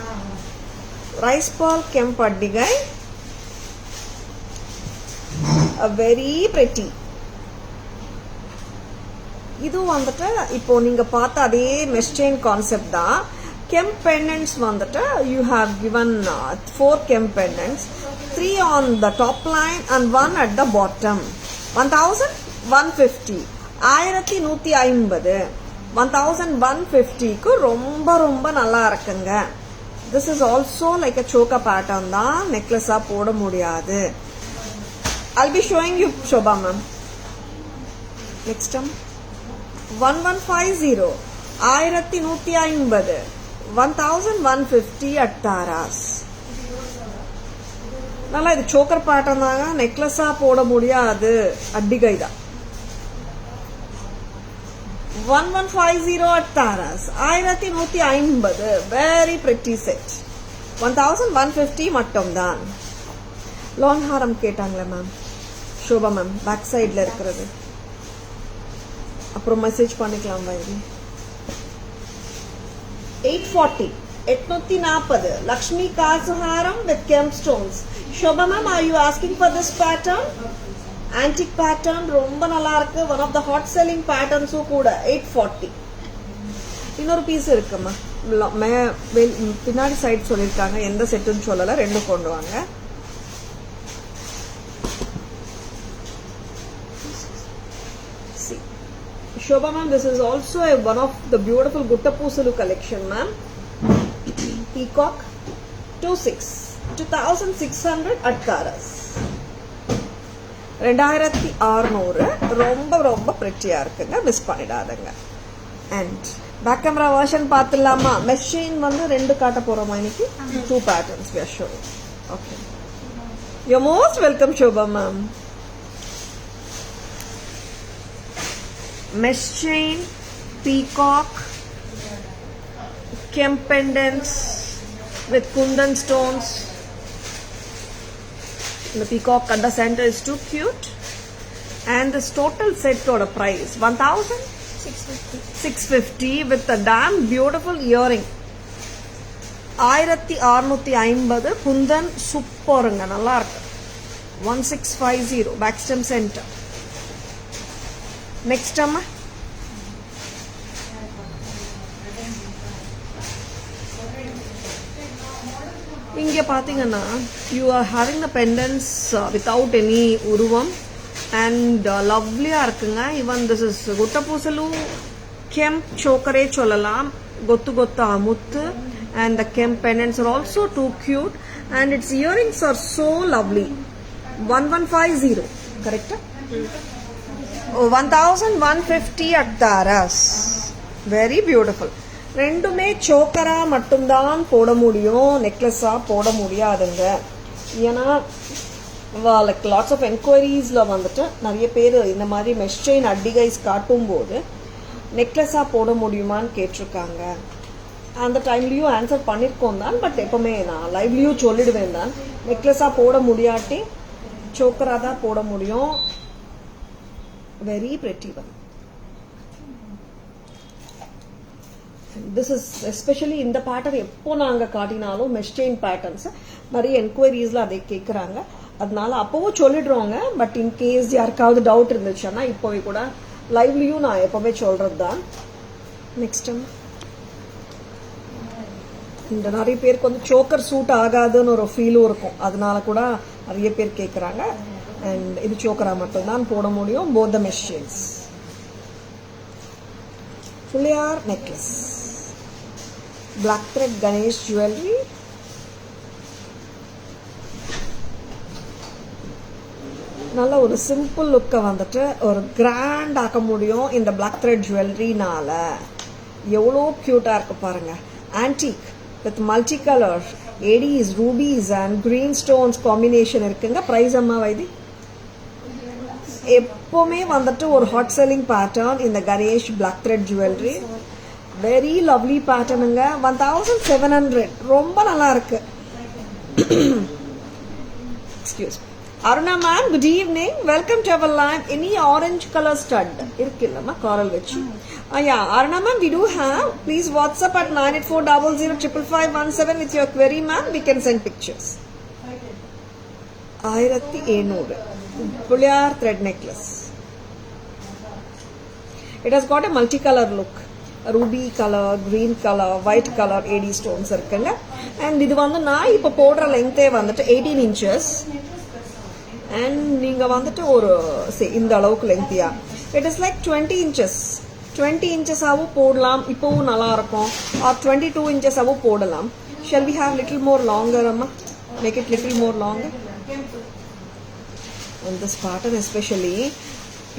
Rice ball kemp attigai. Very pretty. இது வந்துட்டு இப்போ நீங்க பார்த்த அதே மெஷ் செயின் கான்செப்ட் தான். கெம்ப் பெண்டன்ட்ஸ் வந்துட்டு you have given 4 கெம்ப் பெண்டன்ட்ஸ், 3 on the top line and 1 at the bottom. 1150. 1150. 1150க்கு ரொம்ப நல்லா இருக்குங்க. This is also like a choker pattern தான். நெக்லஸா போட முடியாது. I'll be showing you Shobha ma'am. Next time 1150. 1150. 1150 at Taras. நல்லா இது சோக்கர் பேட்டர்ன் தாங்க, நெக்லஸா போட முடியாது, அட்டிகை தான். 1150 at Taras. 1150. Very pretty set. 1150 மட்டும் தான். லாங் ஹாரம் கேட்டாங்களே மேம், ஷோபா மேம், பேக் சைட்ல இருக்கிறது. அப்புறம் மெசேஜ் பண்ணிக்கலாம் why this. 840. 840. Lakshmi Kazuharam with Kemp stones. Shobha ma'am, are you asking for this pattern? Antique pattern, ரொம்ப நல்லா இருக்கு. One of the hot selling patterns கூட. 840. இன்னொரு பீஸ் இருக்குமா, பின்னாடி சைடு சொல்லியிருக்காங்க, எந்த செட்டுன்னு சொல்லல, ரெண்டு கொண்டு வாங்க. Shobha ma'am, this is also one of the beautiful Gutta Poosalu collection ma'am. Peacock 2600 at Taras. 2600. ரொம்ப ரொம்ப பிரிட்டியா இருக்குங்க, மிஸ் பண்ணிடாதங்க. அண்ட் பேக் கேமரா வெர்ஷன் பார்த்துலாமா? மெஷின் வந்து ரெண்டு காட்ட போறோமா இன்னைக்கு? 2 patterns we are showing. Okay. You're most welcome Shobha ma'am. Mesh chain, peacock, Kemp pendants with Kundan stones. The peacock at the center is too cute. And this total set order price 1650 with a damn beautiful earring. 1650 Kundan சூப்பருங்க, நல்லா இருக்கு. 1650 back stem center. Next அம்மா, இங்க பாத்தீங்கன்னா you are having the pendants without any உருவம் and lovely-ஆ இருக்குங்க. even this is Gutta Poosalu Kemp choker-ஏ சொல்லலாம். கொத்து கொத்து அமுத்து and the Kemp pendants are also too cute and its earrings are so lovely. 1150 correct? 1150 at Taras. Very beautiful. ரெண்டுமே சோக்கரா மட்டும்தான் போட முடியும், நெக்லஸா போட முடியாதுங்க. ஏன்னா லைக் லாட்ஸ் ஆஃப் என்கொயரிஸ்ல வந்துட்டு நிறைய பேர் இந்த மாதிரி மெஷ் செயின் அட்டிகைஸ் காட்டும் போது நெக்லஸா போட முடியுமான்னு கேட்டிருக்காங்க. அந்த டைம்லயும் ஆன்சர் பண்ணிருக்கோம் தான். பட் எப்பவுமே நான் லைவ்லயும் சொல்லிடுவேன் தான், நெக்லஸா போட முடியாட்டி சோக்கரா தான் போட முடியும். Very pretty one. This is especially இந்த பேட்டர்ன் எப்போ நாங்க காட்டினாலும் மெஷ் செயின் பேட்டர்ன்ஸ் நிறைய என்கொயரிஸ்ல அதை கேட்கறாங்க. அதனால அப்பவும் சொல்லிடுறோங்க. பட் இன்கேஸ் யாருக்காவது டவுட் இருந்துச்சுன்னா இப்போவே கூட லைவ்லயும் நான் எப்பவுமே சொல்றது தான். நெக்ஸ்ட் இந்த நிறைய பேருக்கு வந்து சோக்கர் சூட் ஆகாதுன்னு ஒரு ஃபீலும் இருக்கும். அதனால கூட நிறைய பேர் கேட்கறாங்க. அண்ட் இது சோக்கரா மட்டும்தான் போட முடியும். both the mesh chains. Fulyar necklace, black thread Ganesh jewelry. நல்ல ஒரு சிம்பிள் லுக்கை வந்துட்டு ஒரு கிராண்ட் ஆக்க முடியும் இந்த பிளாக் த்ரெட் ஜுவல்லரினால. எவ்வளோ கியூட்டா இருக்கு பாருங்க. Antique with multi colour ADs, rubies and green stones combination இருக்குங்க. பிரைஸ் அம்மா வைதி? எப்பவுமே வந்துட்டு ஒரு ஹாட் செல்லிங் பேட்டர்ன் இந்த Ganesh black thread jewellery. Very lovely பேட்டர்னுங்க. 1700. ரொம்ப நல்லா இருக்கு. Excuse me. Aruna ma'am, good evening. Welcome to our live. Any orange color stud? Irukilla coral vechi. Yeah, Aruna ma'am, we do have. Please WhatsApp at 9840055517 with your query ma'am. We can send pictures. 1700. Fulyar thread necklace. It has got a multicolor look. Ruby color, green color, white color, AD stones irukanga. And idu vandu na ipo podra length vandu 18 inches. And நீங்க வந்துட்டு ஒரு இந்த அளவுக்கு லெங்தியா it is like 20 inches. 20 inches ஆவும் போடலாம், இப்பவும் நல்லா இருக்கும். ஆர் 22 inches ஆவும் போடலாம். Shall we have little more longer amma? Make it little more longer. And this pattern especially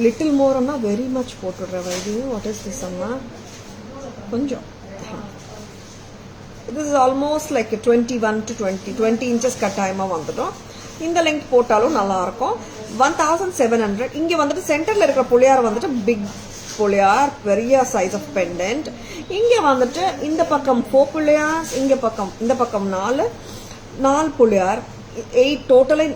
little more amma very much போட்டுறேன். What is this amma? கொஞ்சம். This is almost like a 21 to 20 inches கட்டாயமா வந்துடும். இந்த லெங்க் போட்டாலும் நல்லா இருக்கும். 1700. இங்க வந்துட்டு சென்டர்ல இருக்கிற புள்ளியார் வந்துட்டு பிக் புள்ளியார், பெரிய சைஸ் ஆஃப் பெண்டன்ட். இங்க வந்துட்டு இந்த பக்கம் 4 புள்ளியார்ஸ், இந்த பக்கம் 4 புள்ளியார், 8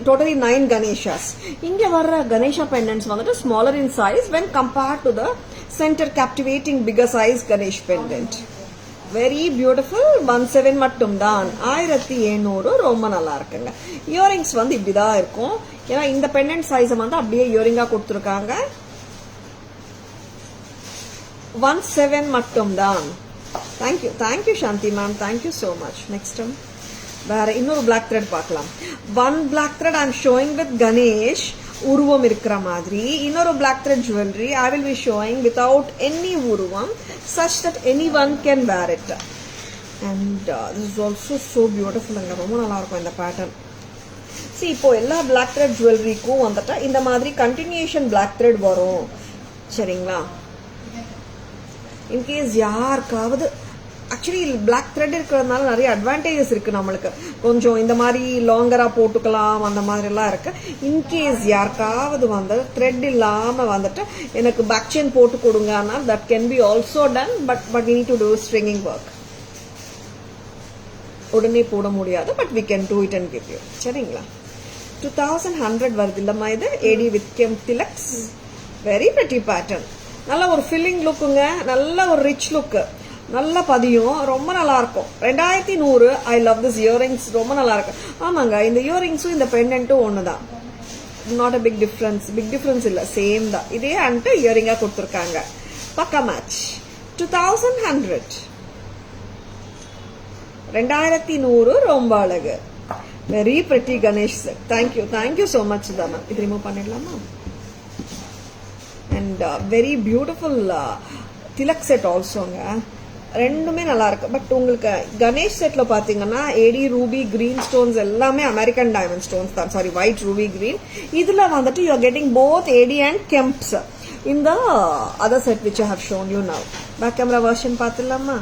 totally 9 Ganeshas. இங்க வர்ற Ganesha pendants வந்துட்டு smaller in size when compared to the center captivating bigger size Ganesh pendant. Very beautiful. 17 மட்டும் தான். 1700 ரொம்ப நல்லா இருக்குங்க. இயரிங்ஸ் வந்து இப்படிதான் இருக்கும். ஏன்னா இந்த பெண்டன்ட் சைஸ் வந்து அப்படியே இயரிங்கா கொடுத்துருக்காங்க. 17 மட்டும் தான். Thank you Shanti ma'am, thank you so much. Next வேற இன்னொரு பிளாக் த்ரெட் பார்க்கலாம். 1 black thread I am showing with Ganesh உருவம் இருக்கிற மாதிரி. இன்னொரு black thread jewellery I will be showing without any உருவம், such that anyone can wear it. And this is also so beautiful. ரொம்ப நல்லா இருக்கும் இந்த பேட்டர்ன். See, இப்போ எல்லா பிளாக் த்ரெட் ஜுவல்லரிக்கும் வந்துட்டு இந்த மாதிரி கண்டினியூஷன் பிளாக் த்ரெட் வரும். சரிங்களா? இன்கேஸ் யாருக்காவது ஆக்சுவலி பிளாக் த்ரெட் இருக்கிறதுனால நிறைய அட்வான்டேஜஸ் இருக்கு நம்மளுக்கு. கொஞ்சம் இந்த மாதிரி லாங்கரா போட்டுக்கலாம், அந்த மாதிரி எல்லாம் இருக்கு. இன்கேஸ் யாருக்காவது வந்து த்ரெட் இல்லாம வந்துட்டு எனக்கு பேக் செயின் போட்டு கொடுங்கன்னா that can be also done. But we need to do stringing work. உடனே போட முடியாது, but we can do it and give you. சரிங்களா? 2100 வருது இல்லம்மா இது. AD with gem tilaks. Very pretty pattern. நல்ல ஒரு ஃபில்லிங் லுக்குங்க, நல்ல ஒரு ரிச் லுக், நல்ல பதியும், ரொம்ப நல்லா இருக்கும். 2100. ஐ லவ் திஸ் இயரிங்ஸ், ரொம்ப நல்லா இருக்கு. ஆமாங்க, இந்த இயரிங்ஸும் இந்த பெண்டன்ட்டும் ஒண்ணுதான். நாட் அ பிக் டிஃபரன்ஸ் இல்ல, சேம் தான். இதே அண்ட் இயரிங்கா கொடுத்துருக்காங்க. பக்கா மேட்ச். 2100. 2100 ரொம்ப அழகு. Very pretty Ganesh sir. Thank you so much தாமா. இது ரிமூவ் பண்ணிடலாமா? And very beautiful tilak set ஆல்சோங்க. ரெண்டுமே நல்லா இருக்கு. பட் உங்களுக்கு கணேஷ் செட்ல பாத்தீங்கன்னா ஏடி ரூபி கிரீன் ஸ்டோன்ஸ் எல்லாமே அமெரிக்கன் டைமண்ட் ஸ்டோன்ஸ் தான். Sorry, white ruby green. இதுல வந்துட்டு you are getting both AD and kemps in the other set which I have shown you now. Back camera version பாத்துலாமா?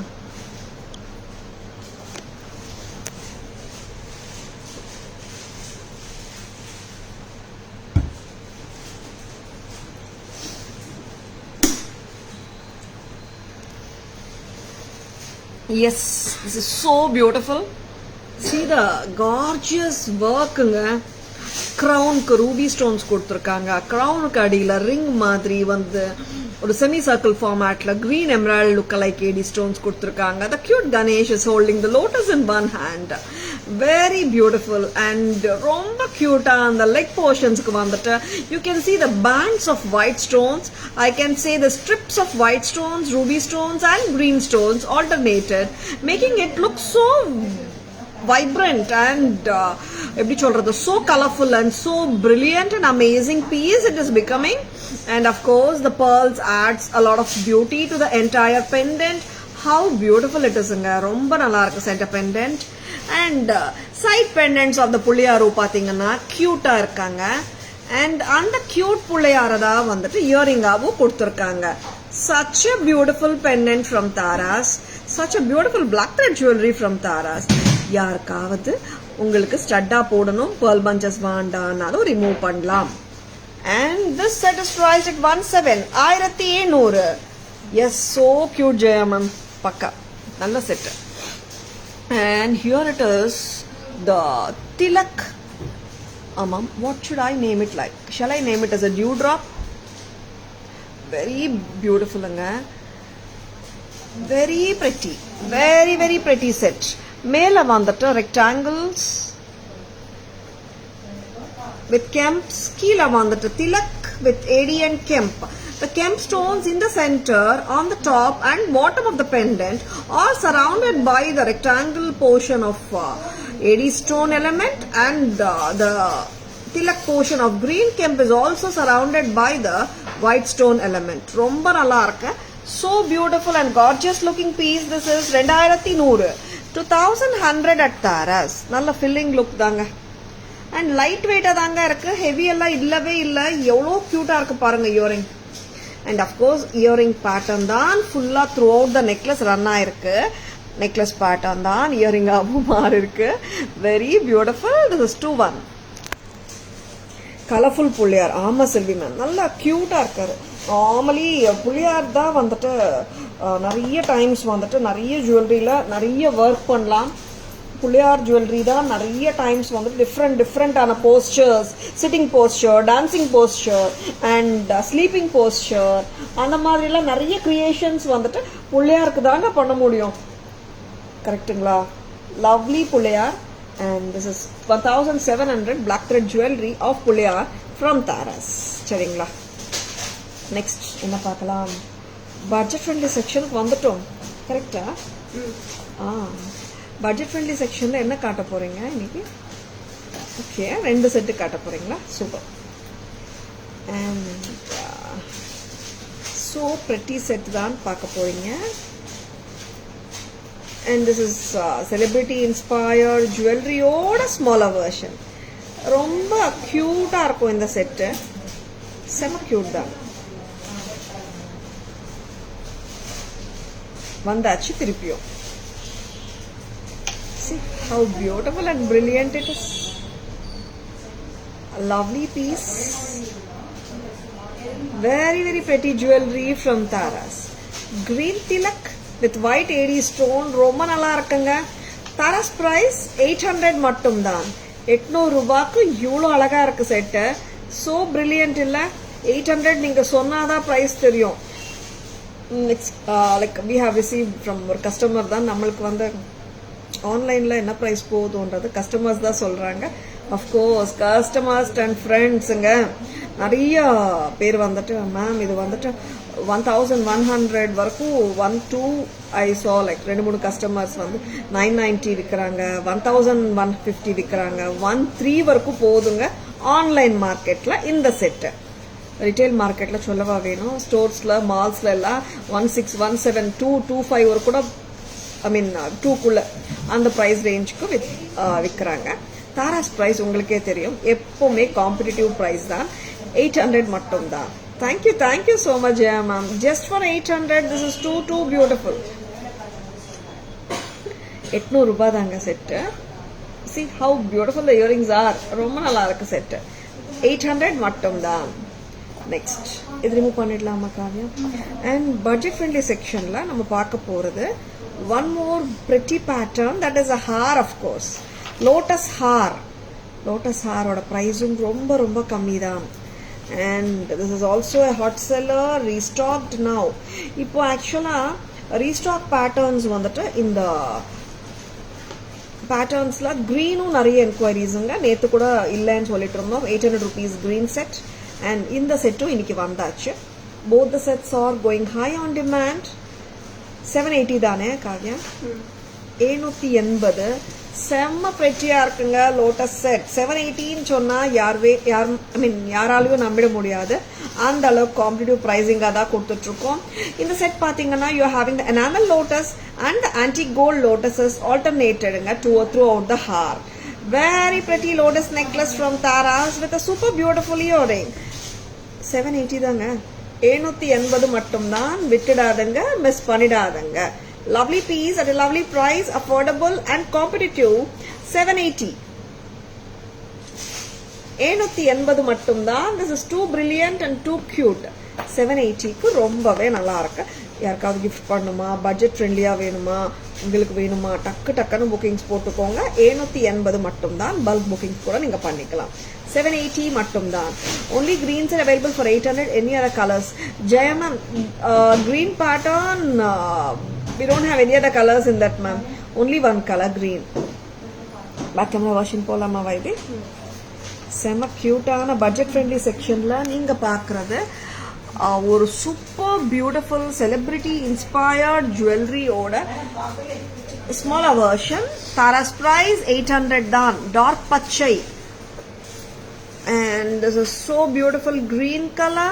Yes, this is so beautiful. See the gorgeous work. Crown-க்கு ruby stones கொடுத்திருக்காங்க. Crown-க்கு அடியில ring மாதிரி வந்து ஒரு semi circle formatல green emerald look-alike AD stones கொடுத்திருக்காங்க. The cute Ganesh is holding the lotus in one hand. Very beautiful and ரொம்ப cute-ஆ அந்த leg portions-க்கு வந்துட்டு you can see the bands of white stones. I can say the strips of white stones, ruby stones and green stones alternated, making it look so vibrant and எப்படி சொல்றது, so colorful and so brilliant and amazing piece it is becoming. And of course the pearls adds a lot of beauty to the entire pendant. How beautiful it is ங்க. ரொம்ப நல்லா இருக்கு center pendant. And side pendants of the புள்ளியாரு பாத்தீங்கன்னா கியூட்டா இருக்காங்க. And அந்த கியூட் புள்ளியார தான் வந்துட்டு இயரிங்காவும் கொடுத்திருக்காங்க. Such a beautiful pendant from Taras. Such a beautiful black thread jewelry from Taras. யாருக்காவது உங்களுக்கு ஸ்டட்டா போடணும், pearl bunches வேண்டானாலும் ரிமூவ் பண்ணலாம். And this set is priced at 1700. Yes, so cute Jayamam. Pakka. Nalla set. And here it is, the Tilak. Amam, what should I name it like? Shall I name it as a dewdrop? Very beautiful anga. Very pretty. Very, very pretty set. மேல வந்துட்டு rectangles with kemps, கீழ வந்துட்டு tilak with AD and kemp. The kemp stones in the center, on the top and bottom of the pendant are surrounded by the rectangle portion of AD stone element, and the tilak portion of green kemp is also surrounded by the white stone element. ரொம்ப நல்லா இருக்கு. So beautiful and gorgeous looking piece. This is 2100. 2100 at Taras. நல்ல filling look தாங்க. And light weight தாங்க இருக்கு. heavy எல்லாம் இல்லவே இல்ல. எவ்வளோ கியூட்டா இருக்கு பாருங்க earring. And of course earring pattern தான் ஃபுல்லா throughout the necklace ரன் ஆயிருக்கு. நெக்லஸ் பேட்டர்ன் தான் இயரிங்காவும் மாறி இருக்கு. Very beautiful. This is 2-1. Colourful Pillaiyar. ஆமா செல்வி மேம், நல்லா கியூட்டா இருக்காரு. நார்மலி புள்ளியார் தான் வந்துட்டு நிறைய டைம்ஸ் வந்துட்டு நிறைய ஜுவல்லரியில நிறைய ஒர்க் பண்ணலாம். புள்ளியார் ஜுவல்லரி தான் நிறைய டைம்ஸ் வந்துட்டு டிஃப்ரெண்டான posters, sitting poster, dancing poster and sleeping poster, அந்த மாதிரிலாம் நிறைய கிரியேஷன்ஸ் வந்துட்டு புள்ளியாருக்கு தாங்க பண்ண முடியும். கரெக்டுங்களா? Lovely Pillaiyar. And this is 1700 black thread jewelry of Puliyar from Taras. சரிங்களா? நெக்ஸ்ட் என்ன பார்க்கலாம்? பட்ஜெட் ஃப்ரெண்ட்லி செக்ஷனுக்கு வந்துட்டோம். கரெக்டா? பட்ஜெட் ஃப்ரெண்ட்லி செக்ஷனில் என்ன காட்ட போகிறீங்க இன்னைக்கு? ஓகே, 2 செட்டு காட்ட போகிறீங்களா? Super. And so pretty set தான் பார்க்க போகிறீங்க. And this is celebrity inspired jewelry ஓட smaller version. ரொம்ப க்யூட்டா இருக்கும் இந்த செட்டு. செம க்யூட் தான். வந்தாச்சு திருப்பியும். See how beautiful and brilliant it is. A lovely piece. Very pretty jewelry from Taras. Green tilak with white AD stone. ரொம்ப நல்லா இருக்குங்க. Taras price 800 மட்டும் தான். 800 ரூபாய்க்கு இவ்வளோ அழகா இருக்கு செட்டு. So brilliant இல்ல? 800 நீங்க சொன்னாதான் பிரைஸ் தெரியும். Like we have received from ஒரு கஸ்டமர் தான், நம்மளுக்கு வந்து ஆன்லைன்ல என்ன பிரைஸ் போகுதுன்றது கஸ்டமர்ஸ் தான் சொல்றாங்க. அஃப்கோர்ஸ் கஸ்டமர்ஸ் அண்ட் ஃப்ரெண்ட்ஸுங்க நிறைய பேர் வந்துட்டு மேம் இது வந்துட்டு 1100 வரைக்கும் 12 ஐ சா லைக் 2-3 கஸ்டமர்ஸ் வந்து 990 விற்கிறாங்க, 1150 விற்கிறாங்க, 13 வரைக்கும் போகுதுங்க ஆன்லைன் மார்க்கெட்ல இந்த செட்டு. ரிட்டைல் மார்க்கெட்ல சொல்லவா வேணும்? ஸ்டோர்ஸ்ல மால்ஸ்ல எல்லாம் 16, 17, 225 ஒரு கூட ஐ மீன் 2க்குள்ள அந்த ப்ரைஸ் ரேஞ்சுக்கு விற்கிறாங்க. தாராஸ் ப்ரைஸ் உங்களுக்கே தெரியும், எப்பவுமே காம்படிட்டிவ் ப்ரைஸ் தான். 800 மட்டும் தான். Thank you so much ma'am. Just for 800 this is too beautiful. 800 ரூபாய் தாங்க set. See how beautiful the earrings are. ரொம்ப நல்லா இருக்கு செட்டு. 800 மட்டும் தான். நெக்ஸ்ட் இது ரிமூவ் பண்ணிடலாமா காவியா? அண்ட் பட்ஜெட் ஃப்ரெண்ட்லி செக்ஷன்ல நம்ம பார்க்க போறது one more pretty pattern, that is a hair of course. Lotus hair. Lotus hair ஓட பிரைஸும் ரொம்ப கம்மி தான். And this is also a hot seller, restocked now. இப்போ ஆக்சுவலா ரீஸ்டாக் பேட்டர்ன்ஸ் வந்துட்டு இந்த பேட்டர்ன்ஸ்ல கிரீனும் நிறைய என்கொயரிஸுங்க. நேத்து கூட இல்லைன்னு சொல்லிட்டு இருந்தோம். 800 rupees green set. அண்ட் இந்த செட்டும் இன்னைக்கு வந்தாச்சு. both the sets are going high on demand. 780 தானே காவியா? 780 செம்ம பிரெட்டியா இருக்குங்க லோட்டஸ் செட். 780 சொன்னா யாராலையும் நம்பிட முடியாது. அந்த அளவுக்கு காம்படிட்டிவ் பிரைசிங்கா தான் கொடுத்துட்டு இருக்கோம். இந்த செட் பாத்தீங்கன்னா you having the enamel lotus and the antique gold lotuses ஆல்டர்னேட்டடுங்க throughout the hair. Very pretty lotus necklace from Taras with a super beautiful earring. 780 தாங்க. 780 மட்டும் தான். விட்டுடாதங்க, miss பண்ணிடாதங்க. Lovely piece at a lovely price, affordable and competitive. 780. 780 மட்டும் தான். This is too brilliant and too cute. 780க்கு ரொம்பவே நல்லா இருக்கு. யாருக்காவது கிஃப்ட் பண்ணுமா, பட்ஜெட் ஃப்ரெண்ட்லியா வேணுமா, உங்களுக்கு வேணுமா, டக்குன்னு புக்கிங்ஸ் போட்டுக்கோங்க. 780 மட்டும் தான். பல்க் புக்கிங்ஸ் கூட நீங்க பண்ணிக்கலாம். 780 மட்டும் தான். Only greens are available for 800. Any other colors? Jaya ma'am, green pattern. We don't have any other colors in that ma'am. Only one color, green. Back camera washing போலாமா வைதி? செம கியூட்டான பட்ஜெட் ஃப்ரெண்ட்லி செக்ஷன்ல நீங்க பாக்குறது ஒரு சூப்பர் பியூட்டிஃபுல் செலிபிரிட்டி இன்ஸ்பயர்ட் ஜுவல்லரியோட ஸ்மாலர் வெர்ஷன். தாராஸ் பிரைஸ் 800 தான். டார்க் பச்சை. And this is so beautiful green color.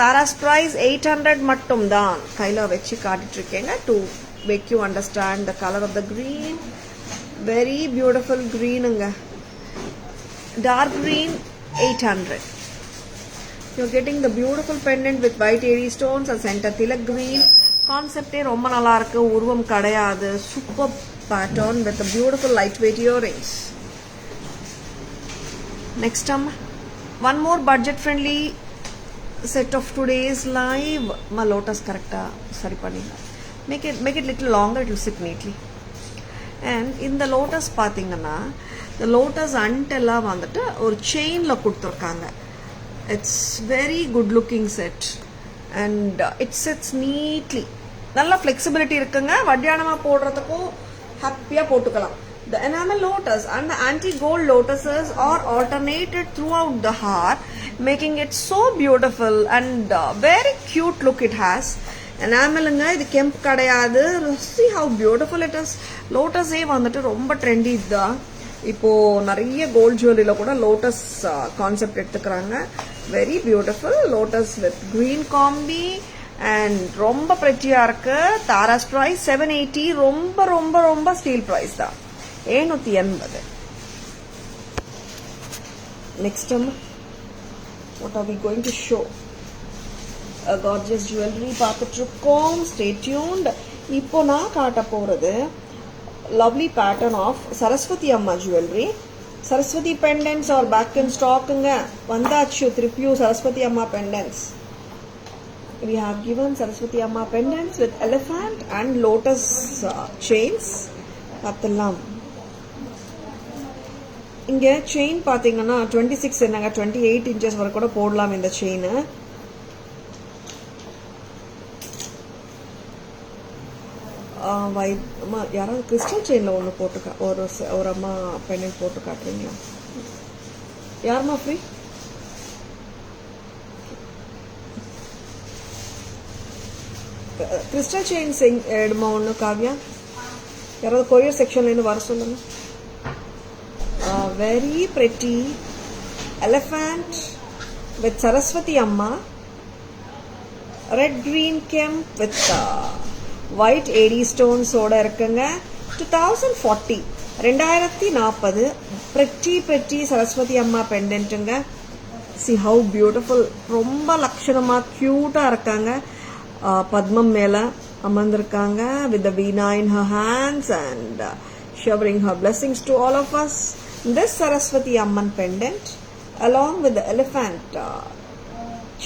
Taras price 800 மட்டும் தான். கையில வச்சு காட்டிட்டு இருக்கேங்க to make you understand the color of the green. Very beautiful greenங்க. Dark green 800. You're getting the beautiful pendant with white airy stones and center tilak green. Concept ரொம்ப நல்லா இருக்கு. உருவம் கிடையாது. Super pattern with a beautiful lightweight earrings. Next one more budget friendly set of today's live. My lotus correcta sorry panninga. Make it little longer, it will sit neatly. And in the lotus பாத்தீங்கன்னா the lotus அண்டெல்லாம் வந்துட்டு ஒரு செயின்ல கொடுத்துருக்காங்க. It's very good looking set and it sits neatly. நல்ல flexibility இருக்குங்க. வட்டியானமா போடுறதுக்கும் ஹாப்பியா போட்டுக்கலாம். The enamel lotus and the anti-gold lotuses are alternated throughout the heart, making it so beautiful and very cute look it has. Enamelங்க இது கெம்ப் கிடையாது. See how beautiful it is. Lotus வந்துட்டு ரொம்ப ட்ரெண்டி தான். இப்போ நிறைய கோல்ட் ஜுவல்லரியில கூட லோட்டஸ் கான்செப்ட் எடுத்துக்கிறாங்க. Very beautiful lotus with green combi and ரொம்ப பிரெட்டியா இருக்கு. தாராஸ் பிரைஸ் 780. ரொம்ப ரொம்ப ரொம்ப ஸ்டீல் பிரைஸ் தான் 780. Next what are we going to show? A gorgeous jewelry பார்த்துட்டு இருக்கோம். Stay tuned. இப்போ நான் காட்ட போறது lovely pattern of Saraswati Amma jewelry. Saraswati pendants are back in stock nga vandachu thiruppiyu Saraswati Amma pendants. We have given Saraswati Amma pendants with elephant and lotus chains. Pathalam inge chain pathingana 26 ennaga 28 inches vara kuda podlam in the chain. யாராவது கிறிஸ்டல் செயின்ல ஒன்று போட்டுக்கா ஒரு அம்மா பெண்ணை போட்டு காட்டுறீங்களா? யாருமா ஃப்ரீ? கிறிஸ்டல் செயின் எடுமா ஒன்று காவியா? யாராவது கொரியர் செக்ஷன்ல இருந்து வர சொல்லுங்க. Very pretty elephant with Saraswati அம்மா, red green kemp with white AD stones ஓட இருக்குங்க. 2040 2040 pretty சரஸ்வதி அம்மா பெண்டன்ட்டுங்க. see how beautiful. ரொம்ப லட்சணமா கியூட்டா இருக்காங்க. பத்மம் மேல அமர்ந்திருக்காங்க with the veena in her hands and showering her blessings to all of us. This Saraswati Amman pendant along with the elephant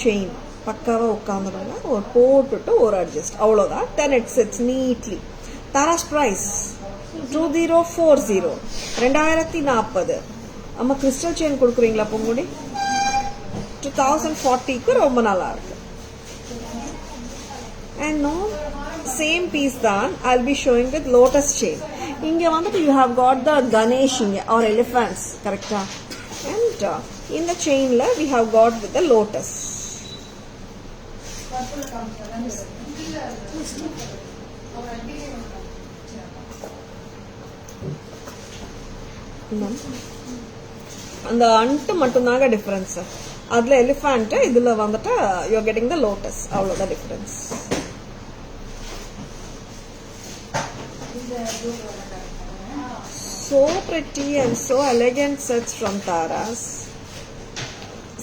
chain பக்காவா உட்காந்துருங்க. ஒரு போட்டுட்டு ஒரு அட்ஜஸ்ட் அவ்வளோதான். Then it sits neatly. Taras price 2040 2040. அம்மா கிறிஸ்டல் செயின் கொடுக்குறீங்களா பொங்குடி? 2040க்கு ரொம்ப நல்லா இருக்கு. அண்ட் நோ சேம் பீஸ் தான் I'll be showing with lotus chain. இங்க வந்துட்டு you have got the Ganesh or elephants கரெக்டா? And in the chainல we have got with the lotus. அந்த அண்ட் மட்டும்தாங்க டிஃபரன்ஸ். அதுல எலிஃபண்ட், இதுல வந்துட்டு you are getting the lotus. அவ்வளவுதான் difference. So pretty and so elegant sets from Taras.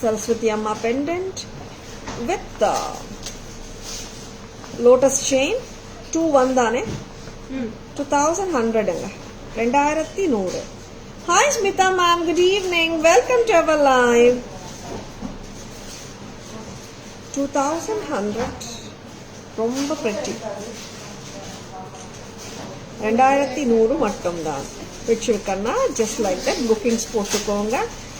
Saraswati Amma pendant with the lotus chain 21 தானே? 2100ங்க 2100. Hi Smita ma'am, good evening, welcome to our live. 2100 ரொம்ப pretty. 2100 மட்டும்தான். பிடிச்சிருக்கன்னா just like that bookings போட்டுக்கோங்க.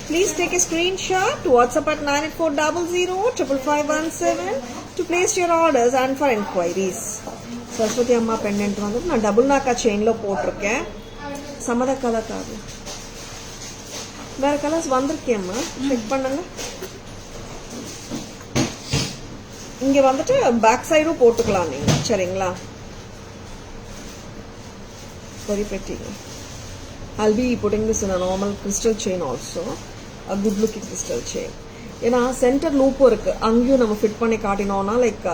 Please take a screenshot to WhatsApp at 9840055517 to place your orders and for inquiries. Saraswati Amma pendant வந்து நான் டபுள் நாக்கா செயின்ல போட்டிருக்கேன். சமத கலக்காது. வேற கலர்ஸ் வந்திருக்கேம்மா, செக் பண்ணுங்க. இங்க வந்துட்டு பேக் சைடும் போட்டுக்கலாம் நீங்க, சரிங்களா? Very pretty. I'll be putting this in a normal crystal chain also. A good looking crystal chain. ஏன்னா சென்டர் லூப்பும் இருக்கு, அங்கேயும் நம்ம ஃபிட் பண்ணி காட்டினோம்னா like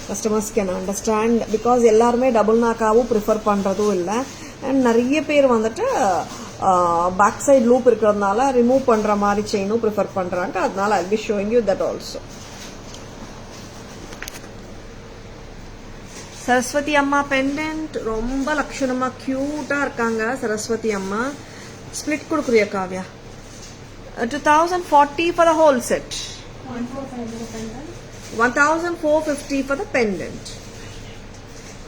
customers can understand. Because எல்லாருமே டபுள் நாக்காவும் ப்ரிஃபர் பண்றதும் இல்லை. அண்ட் நிறைய பேர் வந்துட்டு பேக் சைடு லூப் இருக்கிறதுனால ரிமூவ் பண்ற மாதிரி செயினும் ப்ரிஃபர் பண்றாங்க. அதனால I'll be showing you that also. Saraswati அம்மா பெண்டன்ட் ரொம்ப லட்சணமா கியூட்டா இருக்காங்க. சரஸ்வதி அம்மா ஸ்பிளிட் கொடுக்குறியா Kavya? 2040 for the whole set. 1450 1450 for the pendant. for the pendant.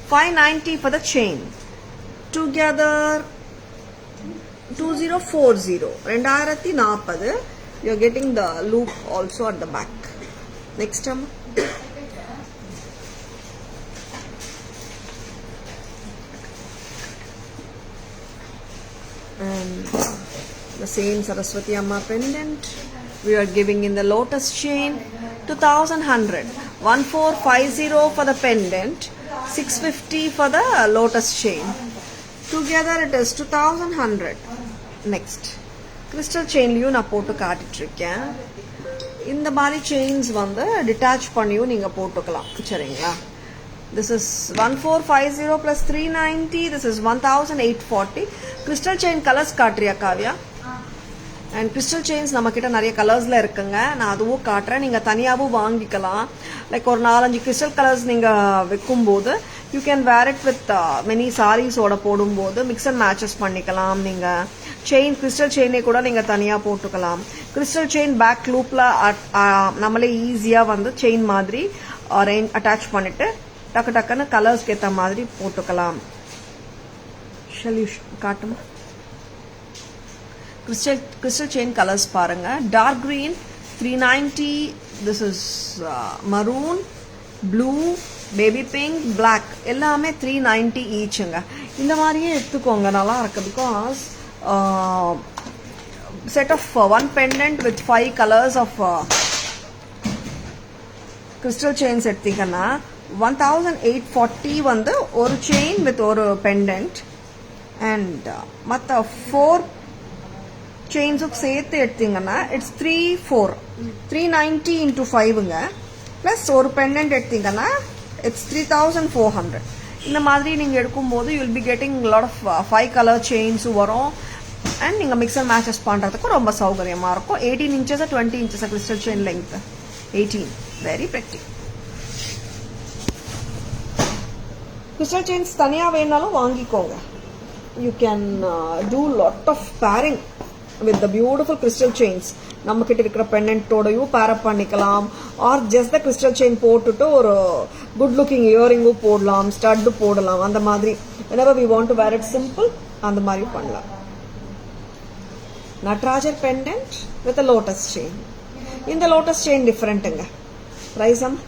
590 for the chain. Together 2040. 2040. You're getting the loop also at the back. Next time. And the same Saraswati Amma pendant. We are giving in the lotus chain. 2100. 1450 for the pendant. 650 for the lotus chain. Together it is 2100. Next. Crystal chain liyu na போட்டு காட்டிட்டு இருக்கேன். இந்த மாதிரி செயின்ஸ் வந்து டிட்டாச் பண்ணியும் நீங்க போட்டுக்கலாம். சரிங்களா? This is 1450 plus 390. This is 1840. Crystal chain colors காட்றியா காவ்யா? அண்ட் கிறிஸ்டல் செயின்ஸ் நம்மக்கிட்ட நிறைய கலர்ஸில் இருக்குங்க. நான் அதுவும் காட்டுறேன். நீங்கள் தனியாகவும் வாங்கிக்கலாம். லைக் ஒரு 4-5 கிறிஸ்டல் கலர்ஸ் நீங்கள் விற்கும்போது you can wear it with many சாரீஸோட போடும்போது மிக்ஸ் அண்ட் மேட்சஸ் பண்ணிக்கலாம். நீங்கள் செயின் கிறிஸ்டல் செயினே கூட நீங்கள் தனியாக போட்டுக்கலாம். கிறிஸ்டல் செயின் பேக் லூப்பில் நம்மளே ஈஸியாக வந்து செயின் மாதிரி அட்டாச் பண்ணிவிட்டு டக்கு டக்குன்னு கலர்ஸ்க்கு ஏற்ற மாதிரி போட்டுக்கலாம். காட்டுமா? crystal chain colors பாருங்க. dark green 390. this is maroon, blue, baby pink, black எல்லாமே 390 ஈச்ங்க. இந்த மாதிரியே எடுத்துக்கோங்க, நல்லா இருக்கு. Because set of one pendant with 5 colors of crystal chains எடுத்தீங்கன்னா 1840 வந்து ஒரு செயின் வித் ஒரு pendant and மற்ற 4 செயின்ஸும் சேர்த்து எடுத்தீங்கன்னா இட்ஸ் 390 into 5ங்க. ப்ளஸ் ஒரு பெண்டன்ட் எடுத்தீங்கன்னா இட்ஸ் 3400. இந்த மாதிரி நீங்கள் எடுக்கும்போது you will be getting lot of 5 colour செயின்ஸும் வரும். அண்ட் நீங்கள் மிக்ஸ் அண்ட் மேட்சஸ் பண்ணுறதுக்கும் ரொம்ப சௌகரியமாக இருக்கும். 18 inches 20 inches crystal chain length 18. Very pretty. Crystal chains தனியாக வேணாலும் வாங்கிக்கோங்க. You can do lot of pairing with the beautiful crystal chains. நம்ம கிட்ட இருக்கிற பெண்டன்ட்டோடயும் பேர் அப் பண்ணிக்கலாம். Are just the crystal chain போட்டுட்டு ஒரு குட் லுக்கிங் இயரிங்கும் போடலாம், ஸ்டட் போடலாம். அந்த மாதிரி whenever we want to wear it simple அந்த மாதிரி பண்ணலாம். Natarajar pendant with a lotus chain. இந்த lotus chain டிஃபரெண்ட்டுங்க. பிரைஸ் 1775.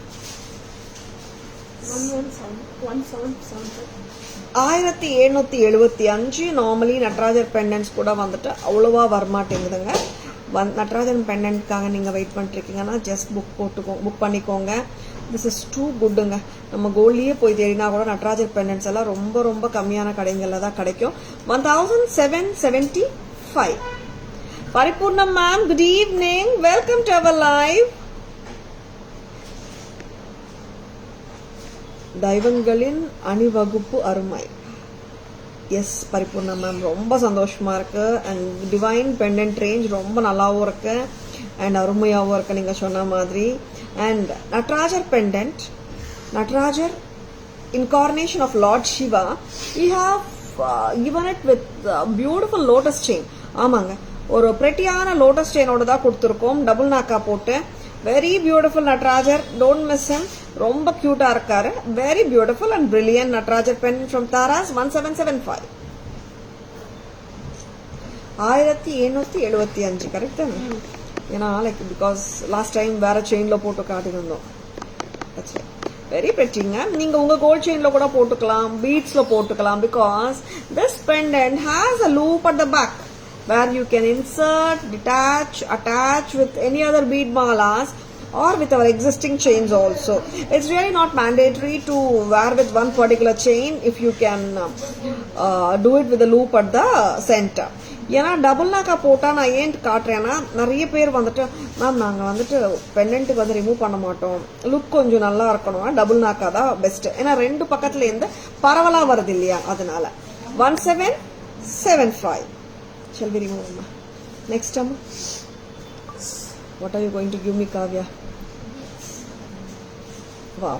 நார்மலி நட்ராஜர் பெண்டன்ட்ஸ் கூட வந்துட்டு அவ்வளோவா வரமாட்டேங்குதுங்க. நட்ராஜன் பெண்டன்ட்காக நீங்கள் வெயிட் பண்ணிருக்கீங்கன்னா ஜஸ்ட் புக் பண்ணிக்கோங்க. திஸ் இஸ் டூ குட்டுங்க. நம்ம கோல்ட்லேயே போய் தேடினா கூட நட்ராஜர் பெண்டன்ட்ஸ் எல்லாம் ரொம்ப ரொம்ப கம்மியான கடைகளில் தான் கிடைக்கும். 1775. Paripoornam ma'am, good evening, welcome to our live. தெய்வங்களின் அணிவகுப்பு அருமை. எஸ் பரிபூர்ணா மேம், ரொம்ப சந்தோஷமா இருக்கு. அண்ட் டிவைன் பெண்டன்ட் ரேஞ்ச் ரொம்ப நல்லாவும் இருக்கு அண்ட் அருமையாகவும் இருக்கு நீங்க சொன்ன மாதிரி. And Natarajar pendant, Natarajar incarnation of Lord Shiva, we have given it with beautiful lotus chain. ஆமாங்க, ஒரு பிரெட்டியான லோட்டஸ் செயினோட தான் கொடுத்துருக்கோம், டபுள் நாக்கா போட்டு. Very beautiful Natarajar, don't miss him. ரொம்ப கியூட்டா இருக்காரு. Very beautiful and brilliant Natarajar pen from Taras. 1775. 1775 correct தானே? ஏன்னா லைக் பிகாஸ் லாஸ்ட் டைம் வேற செயின்ல போட்டு காட்டியிருந்தோம். வெரி பிரெட்டிங்க. நீங்க உங்க கோல்ட் செயின்ல கூட போட்டுக்கலாம், பீட்ஸ்ல போட்டுக்கலாம். Because this pendant has a loop at the back where you can insert, detach, attach with any other bead malas or with our existing chains also. It's really not mandatory to wear with one particular chain if you can do it with a loop at the center. ஏன்னா டபுள் நாக்கா போட்டா நான் ஏன் காட்டுறேன்னா, நிறைய பேர் வந்துட்டு மேம் நாங்கள் வந்துட்டு பெண்டன்ட்டுக்கு வந்து ரிமூவ் பண்ண மாட்டோம், லுக் கொஞ்சம் நல்லா இருக்கணும்னா டபுள் நாக்கா தான் பெஸ்ட். ஏன்னா ரெண்டு பக்கத்துல இருந்து பரவலா வருது இல்லையா, அதனால. 1775. Shall we remove Amma? Next Amma, what are you going to give me, Kavya? Wow,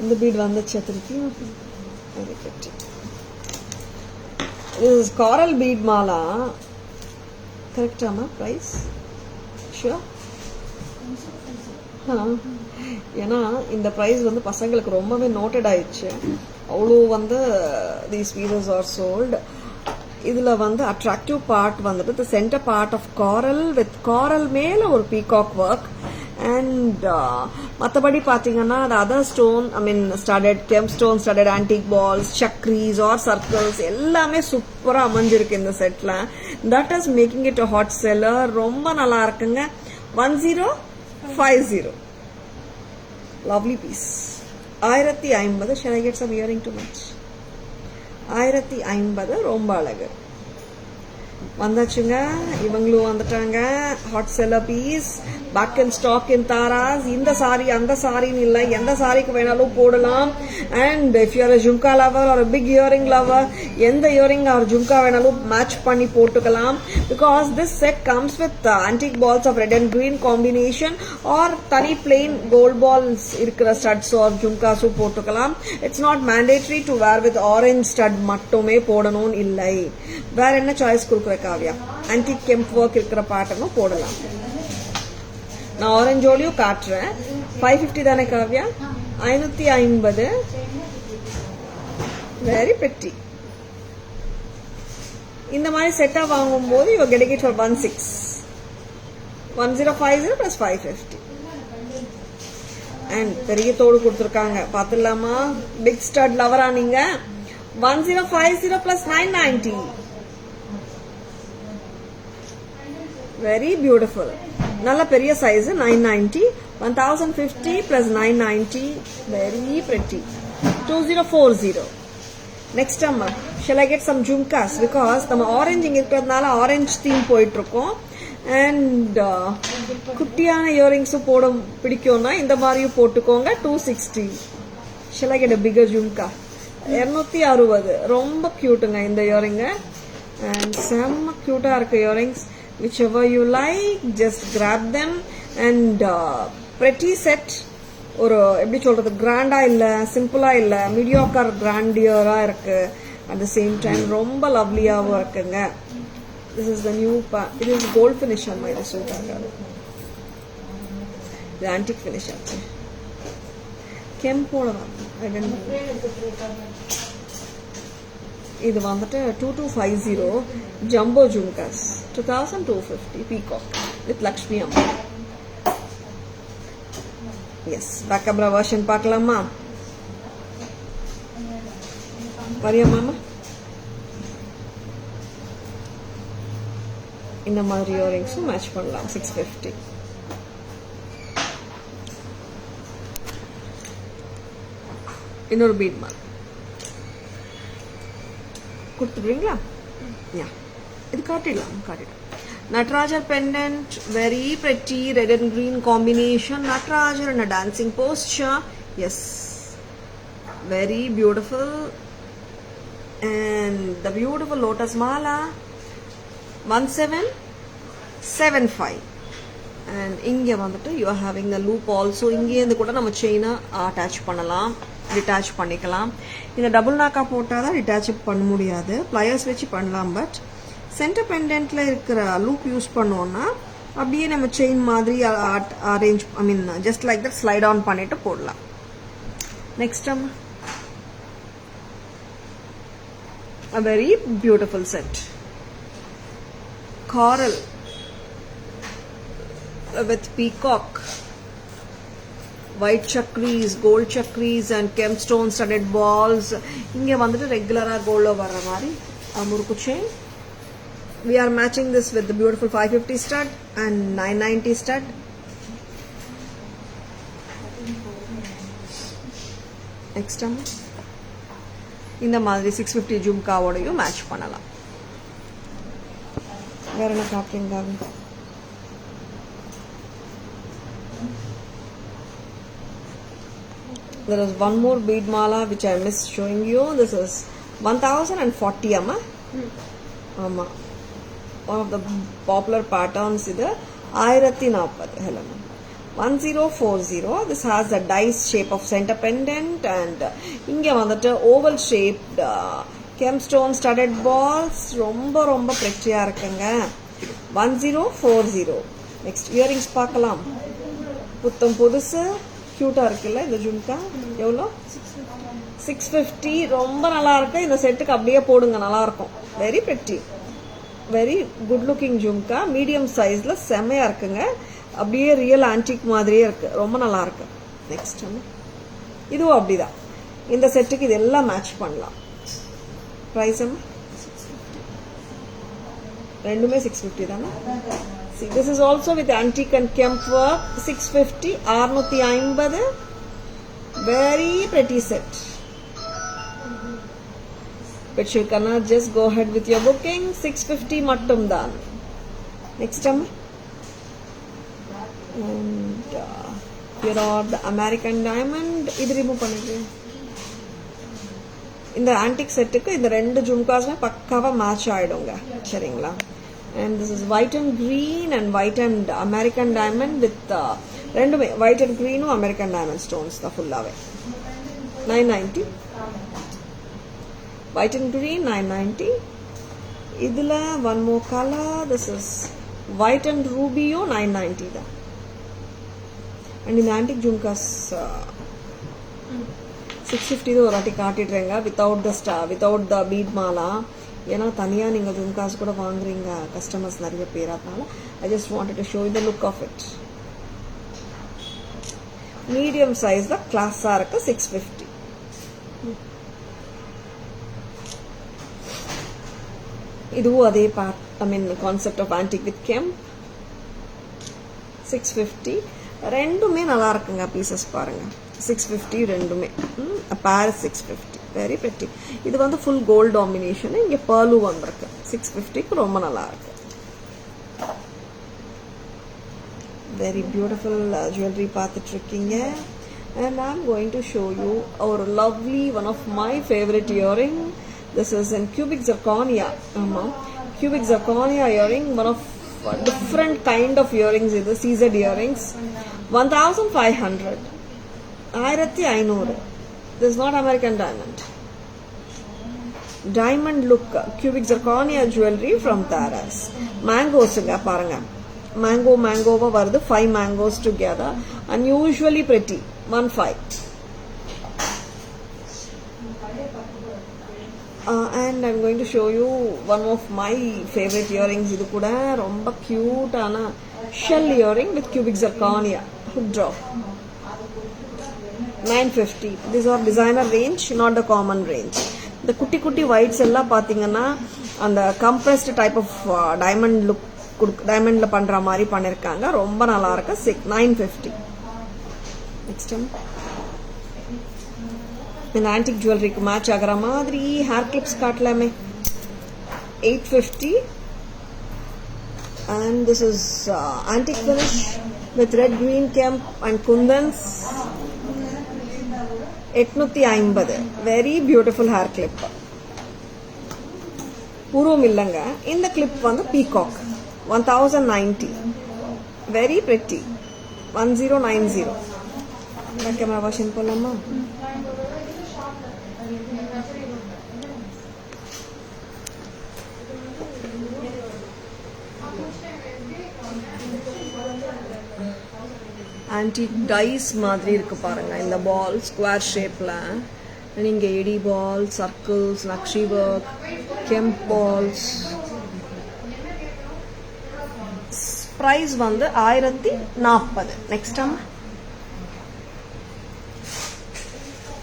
இந்த bead வந்துச்சு திருப்பி. Very pretty. This is coral bead mala. கரெக்டாமா ப்ரைஸ் ஷூர்? ஏன்னா இந்த ப்ரைஸ் வந்து பசங்களுக்கு ரொம்பவே நோட்டட் ஆயிடுச்சு. அவ்வளோ வந்து தீஸ் பீசஸ் ஆர் சோல்டு. இதில் வந்து அட்ராக்டிவ் பார்ட் வந்துட்டு the centre part of coral with coral மேலே ஒரு பீகாக் ஒர்க். அண்ட் மற்றபடி பார்த்தீங்கன்னா அது other stone, I mean studded gem stone, studded antique balls, சக்ரீஸ் ஆர் சர்க்கிள்ஸ் எல்லாமே சூப்பராக அமைஞ்சிருக்கு இந்த செட்டில். That is making it a hot seller. ரொம்ப நல்லா இருக்குங்க. 1050. Lovely piece. 1050. Shall I get some earring too much? 1050 ரொம்ப அழகு. வந்தாச்சுங்க, இவங்களும் வந்துட்டாங்க. Hot seller piece, back in stock in Taras. இந்த சாரி அந்த சாரின்னு இல்லை, எந்த சாரிக்கு வேணாலும் போடலாம். And if you're jhumka lover or big earring lover, எந்த இயரிங் ஆர் ஜும்கா வேணாலும் மேட்ச் பண்ணி போட்டுக்கலாம். Because this set comes with antique balls of red and green combination or தனி பிளெயின் கோல்ட் பால்ஸ் இருக்கிற ஸ்டட்ஸ் ஆர் ஜும்காஸும் போட்டுக்கலாம். It's not mandatory to wear with orange stud மட்டுமே போடணும்னு இல்லை. வேற என்ன சாய்ஸ் கொடுக்குற காவியா? ஆன்டிக் கெம்ப் ஒர்க் இருக்கிற பேட்டர்னும் போடலாம். நான் ஆரஞ்சோலியும் காட்டுறேன். 550 தானே காவியா? 550. Very pretty. இந்த மாதிரி செட்டா வாங்கும் போது you getting it for 16. 1050 plus 550. And பெரிய தோடு கொடுத்துருக்காங்க, பார்த்துடலாமா? பிக் ஸ்டட் லவரா நீங்க? 1050 plus 990. Very beautiful. நல்ல பெரிய size. 990. 1050 plus 990. Very pretty. 2040. Next அம்மா, shall I get some jhumkas? Because நம்ம ஆரஞ்சு இங்க இருக்கிறதுனால ஆரஞ்சு தீம் போயிட்டு இருக்கோம். அண்ட் குட்டியான இயரிங்ஸும் போட பிடிக்கும்னா இந்த மாதிரியும் போட்டுக்கோங்க. 260. shall I get a bigger jhumka? 260. ரொம்ப கியூட்டுங்க இந்த இயரிங்கு. அண்ட் செம்ம கியூட்டா இருக்கு earrings. Whichever you like, just grab them. And pretty set. ஒரு எப்படி சொல்றது, கிராண்டா இல்ல, சிம்பிளா இல்ல, மீடியோக்கர் கிராண்டியரா இருக்கு. At the same time ரொம்ப லவ்லியாவும் இருக்குங்க. This is the new it is gold finish on my suit. The antique finish ஆச்சு. கெம்போட இது வந்துட்டு 2250 jumbo jhumkas. 2250 peacock with Lakshmi அம்மா. எஸ், பேக்கப்ரா வெர்ஷன் பார்க்கலாமா? வரியா மாமா? இந்த மாதிரி இயரிங்ஸும் மேட்ச் பண்ணலாம். 650. இன்னொரு பீட் மாதிரி கொடுத்துடுறீங்களா? யா, இது காட்டிடலாம். Natarajar pendant, very pretty red and green combination. Natarajar in a dancing posture. Yes, very beautiful. And the beautiful lotus mala. 1775. And இங்கே வந்துட்டு you are having the loop also. இங்கே இருந்து கூட நம்ம செயினை அட்டாச் பண்ணலாம், டிட்டாச் பண்ணிக்கலாம். இந்த டபுள் நாக்கா போட்டால் தான் டிட்டாச் பண்ண முடியாது, ப்ளையர்ஸ் வச்சு பண்ணலாம். பட் சென்டர் பெண்டன்ட்ல இருக்கிற லூப் யூஸ் பண்ணோம்னா அப்படியே நம்ம செயின் மாதிரி arrange, I mean just like that slide on பண்ணிட்டு போடலாம். Next a very beautiful set. Coral with peacock, white chakris, gold chakris and gemstone studded balls. இங்கே வந்துட்டு ரெகுலரா கோல்ட்ல வர்ற மாதிரி முறுக்கு chain. We are matching this with the beautiful 550 stud and 990 stud. Next இந்த மாதிரி 650 ஜும்காவோடையும் மேட்ச் பண்ணலாம். வேற என்ன காட்டுறீங்க? There is one more bead mala which I missed showing you. This is 1040 amma. Amma. One of the popular patterns is 1040. Hello. 1040. This has the dice shape of center pendant and inge vandattu oval shaped gemstone studded balls. Romba pretty ah irukanga. 1040. Next earrings பார்க்கலாம். புத்தம் புதுசு கியூட்டா இருக்குல்ல இந்த ஜும்கா. எவ்வளோ? 650. ரொம்ப நல்லா இருக்கு. இந்த செட்டுக்கு அப்படியே போடுங்க, நல்லா இருக்கும். Very pretty, very good looking jhumka. Medium சைஸ்ல செம்மையா இருக்குங்க. அப்படியே ரியல் ஆன்டிக் மாதிரியே இருக்கு, ரொம்ப நல்லா இருக்கு. நெக்ஸ்ட் இதுவும் அப்படிதான். இந்த செட்டுக்கு இதெல்லாம் மேட்ச் பண்ணலாம். ப்ரைஸ் ரெண்டுமே 650 தானே. See, this is also with antique and kemp work. 650, 650. Very pretty set. But you cannot just go ahead with your booking. 650 mattum dhan. Next time. And here are the American diamond. Idu remove pannidhu. இந்த ஆன்டிக் செட்டுக்கு இந்த ரெண்டு ஜும்காஸுமே பக்காவா மேட்ச் ஆயிடுங்க. சரிங்களா? And this is white and green and white and American diamond with ரெண்டுமே white and green American diamond stones தான் ஃபுல்லாவே. 990. White and green 990. இதுல one more color. This is white and ruby 990 தான். And in the antique jumkas 650 ஒரு வாட்டி காட்டிடுறேங்க வித்தவுட் த பீட் மாலா. ஏன்னா தனியாக நீங்கள் ஜும்காஸ் கூட வாங்குறீங்க கஸ்டமர்ஸ் நிறைய பேர், அதனால I just wanted to show you the look of it. Medium சைஸ்ல கிளாஸாக இருக்கு. 650. இதுவும் அதே concept of antique with kemp. 650. ரெண்டுமே நல்லா இருக்குங்க. பீசஸ் பாருங்க. 650 ரெண்டுமே. பேர் 650. Very pretty. இது வந்து ஃபுல் கோல்ட் டாமினேஷன். இங்க பர்லு வந்திருக்கு. 650க்கு ரொம்ப நல்லா இருக்கு. வெரி பியூட்டிஃபுல் ஜுவல்லரி பார்த்துட்டு இருக்கீங்க. And I'm going to show you our lovely one of my favorite earring. This is in cubic zirconia. Cubic zirconia earring, one of different kind of earrings. This seasoned earrings. 1500. 1500. This is not American diamond. Diamond look cubic zirconia jewelry from Taras. Mangoes பாருங்க. Mango வருது. 5 mangoes together. Unusually pretty. 15. And I'm going to show you one of my favorite earrings. இது கூட ரொம்ப cute ஆன shell earring with cubic zirconia hook drop. 950. These are designer range, not the common range. இந்த குட்டி குட்டி ஒயிட்ஸ் எல்லாம் பாத்தீங்கன்னா அந்த compressed type of diamond look டைமண்ட்ல பண்ற மாதிரி பண்ணிருக்காங்க. ரொம்ப நல்லா இருக்கு. 950. நெக்ஸ்ட் இந்த ஆன்டிக் ஜுவல்லரிக்கு மேட்ச் ஆகிற மாதிரி hair clips காட்டலாமே. 850. And this is antique finish with red, green, kemp and kundans. 850. Very beautiful hair clip. பூர்வம் இல்லங்க. இந்த கிளிப் வந்து பீகாக். 1090. Very pretty. 1090. கேமரா வாஷன் போலாமா? ஆன்டிக் டைஸ் மாதிரி இருக்கு பாருங்க. இந்த பால் ஸ்கொயர் ஷேப்ல, நீங்க AD ball, circles, nakshi work, kemp balls. Price வந்து 1040. நெக்ஸ்ட்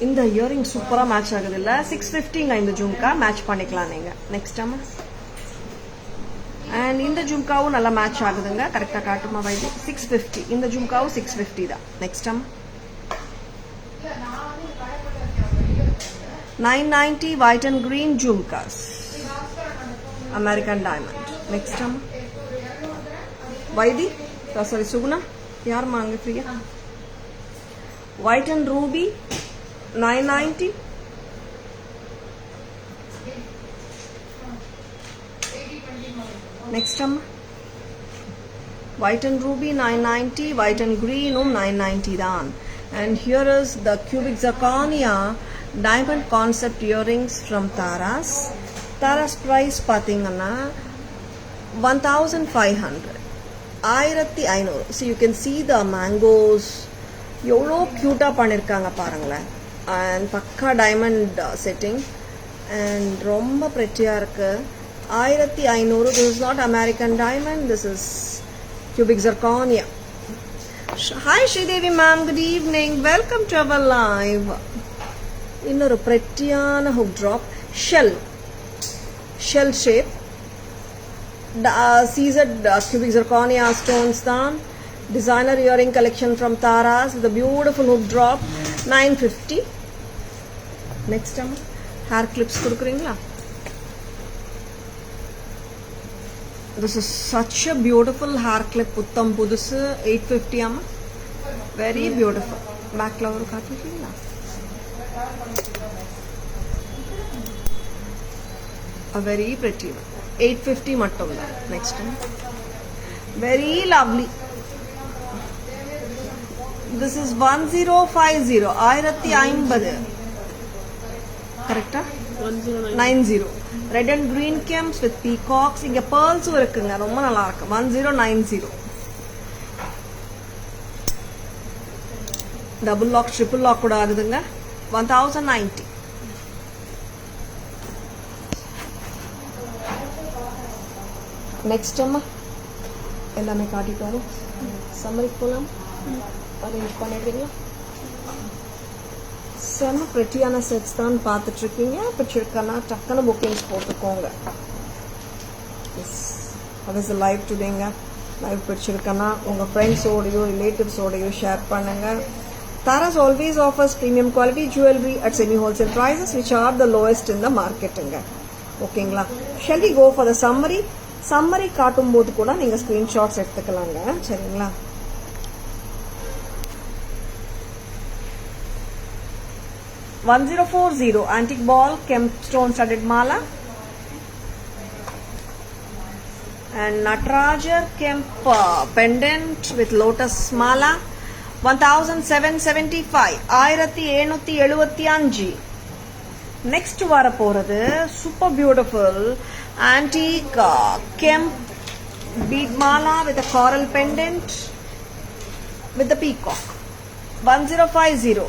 இந்த இயரிங் சூப்பரா மேட்ச் ஆகுது இல்ல? 650ங்க இந்த ஜும்கா. மேட்ச் பண்ணிக்கலாம் நீங்க. நெக்ஸ்ட் அண்ட் இந்த ஜும்காவும் நல்லா மேட்ச் ஆகுதுங்க. கரெக்டா காட்டுமா வைது? 650. இந்த ஜும்காவும் 650 தான். Next 990 white and green jhumkas, American diamond. Next Vaidi, sorry Suguna, yaar maange priya. White and ruby 990. Next white and ruby 990, white and green 990 dan. And here is the cubic zirconia diamond concept earrings from Taras. Taras price pathingana 1500. 1500. So you can see the mangoes. எவ்வளோ க்யூட்டாக பண்ணியிருக்காங்க பாருங்களேன். அண்ட் பக்கா டைமண்ட் செட்டிங் அண்ட் ரொம்ப ப்ரெட்டியாக இருக்குது. 1500. This is not American diamond. This is cubic zirconia. Hi Sridevi ma'am, good evening. Welcome to our live. இன்னொரு ப்ரெட்டியான hook drop shell shape seasoned cubic zirconia stones தான். Designer earring collection from Taras with a beautiful hook drop. 950. Next time hair clips கொடுக்குறீங்களா? This is such a beautiful hair clip. புத்தம் புதுசு 850 அம்மா. Very beautiful. பேக்ல ஒரு காட்டுறீங்களா? A very pretty one. 850 மட்டும் தான். Next time. Very lovely. This is 1050. 1050. Correcta? 1090. Red and green kems with peacocks. இங்க pearls இருக்குங்க. ரொம்ப நல்லா இருக்கு. 1090. Double lock, triple lock கூட ஆகுதுங்க. 1090. நெக்ஸ்ட் அம்மா எல்லாமே காட்டிட்டோம். சம்மரிக்கு போகலாம். அரேஞ்ச் பண்ணிடுறீங்களா? செம்ம ப்ரெட்டியான செட்ஸ் தான் பார்த்துட்ருக்கீங்க. பிடிச்சிருக்கனா டக்குன்னு புக்கிங்ஸ் போட்டுக்கோங்க. எஸ், அது இஸ் லைவ் டுடேங்க. லைவ் பிடிச்சிருக்கனா உங்கள் ஃப்ரெண்ட்ஸோடையோ ரிலேட்டிவ்ஸோடையோ ஷேர் பண்ணுங்கள். Taras always offers premium quality jewelry at semi-wholesale prices which are the lowest in the marketing. ஓகேங்களா? Shall we go for the summary? Summary காட்டும் போது கூட நீங்க ஸ்கிரீன்ஷாட்ஸ் எடுத்துக்கலாங்க. சரிங்களா? $1040 antique ball gemstone studded mala and Natarajar Kemp pendant with lotus mala. 1775. 1775. Next வர போறது super beautiful antique Kemp bead mala with a coral pendant with the peacock. 1050.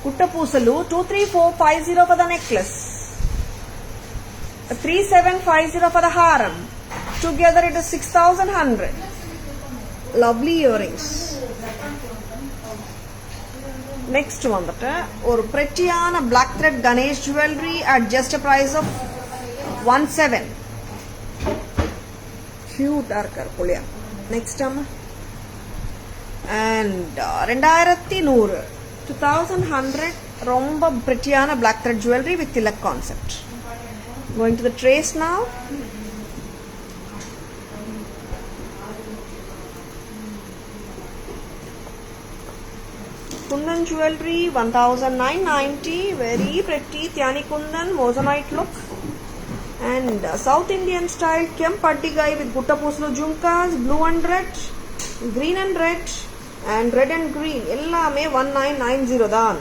Kuttapusalu 23450 for the necklace. 3750 for the haram. Together it is 6100. Lovely earrings. Next வந்துட்டு ஒரு prettyயான black thread Ganesh jewelry at just a price of 17. Cute இருக்குல்லையா? Next அம்மா and 2100 2100 ரொம்ப prettyயான black thread jewelry with tilak concept. Going to the trace now. Kundan jewelry 1990. Very pretty Tyani Kundan moissanite look and South Indian style Kemp Pattigai with Guttapuslu jhumkas, blue and red, green and red and red and green. Ellame 1990 தான்.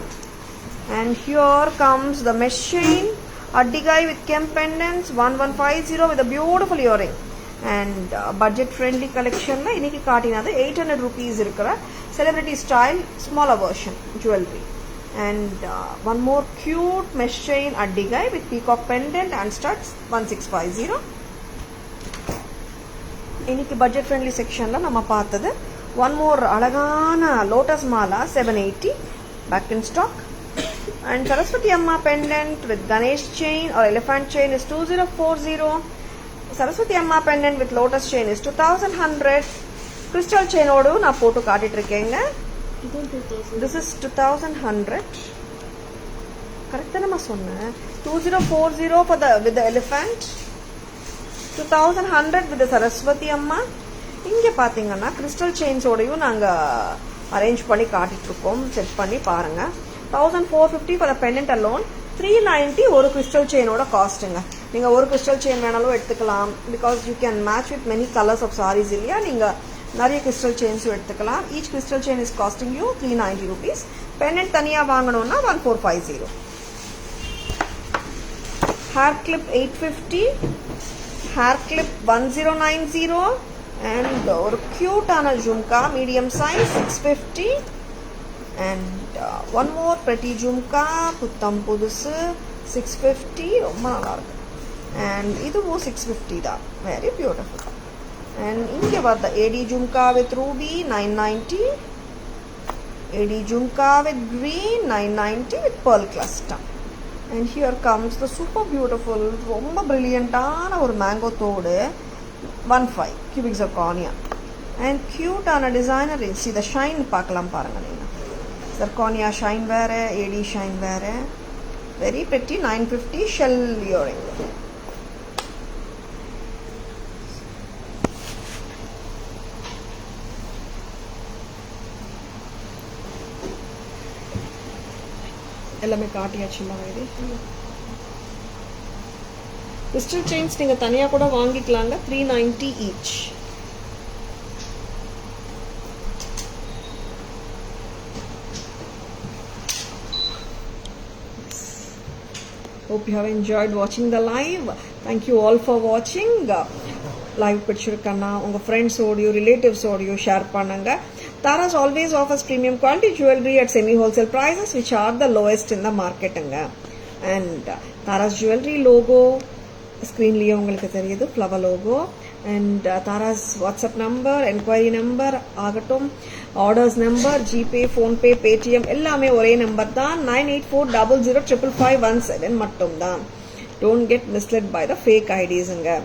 And here comes the mesh chain Attigai with Kemp pendants 1150 with a beautiful earring and budget friendly collection la iniki kaatinadu 800 rupees irukra celebrity style smaller version jewelry and one more cute mesh chain Attigai with peacock pendant and studs 1650. iniki budget friendly section la nama paathathu one more alagana lotus mala 780 back in stock and Saraswati Amma pendant with Ganesh chain or elephant chain is 2040. Saraswati Amma pendant with lotus chain is 2100. Crystal chain odu na photo kaatittu irukkenga. This is 2100. Correct na sonna 2040 for the with the elephant, 2100 with the Saraswati Amma. இங்க பாத்தீங்கன்னா crystal chains ஓடையும் நாங்க அரேஞ்ச் பண்ணி காட்டிட்டு இருக்கோம். செக் பண்ணி பாருங்க. 1450 for the pendant alone. 390 ஒரு crystal chain ஓட காஸ்ட்ங்க. நீங்க ஒரு crystal chain வேணாலும் எடுத்துக்கலாம் because you can match with many colors of sarees இல்லையா? நீங்க நிறைய crystal chains எடுத்துக்கலாம். Each crystal chain is costing you 390 rupees. Pendant தனியா வாங்கணும்னா 1450. hair clip 850, hair clip 1090, and ஒரு cute-ஆன jhumka medium size 650, and one more pretty jhumka புத்தம் புதுசு 650, ரொம்ப நல்லா இருக்கு. And இதுவும் 650 தான், very beautiful. And இங்கே பார்த்தா AD jhumka with ruby 990, AD jhumka with green 990 with pearl cluster. And here comes the super beautiful, ரொம்ப brilliant-ஆன ஒரு mango தோடு 15 cubic zirconia. And cute-ஆன designer rings. See the shine பார்க்கலாம் பாருங்க நீங்க. Zirconia shine வேற, AD shine வேற. Very pretty 950 shell earring. எல்லாமே காட்டியாச்சுமா இது. கிறிஸ்டல் செயின்ஸ் நீங்கள் தனியாக கூட வாங்கிக்கலாங்க, 390 each. Hope you have enjoyed watching the live. Thank you all for watching. Live பிடிச்சிருக்கன்னா உங்கள் ஃப்ரெண்ட்ஸோடையோ ரிலேட்டிவ்ஸோடையோ ஷேர் பண்ணுங்க. Taras always offers premium quality jewelry at semi-wholesale prices which are the lowest in the market. And Taras jewelry logo screen liye ungalku theriyudhu, flower logo. And Taras WhatsApp number, enquiry number agatum, orders number, GPay, PhonePe, Paytm ellame ore number dhaan, 9840055517 mattum dhaan. Don't get misled by the fake IDs anga.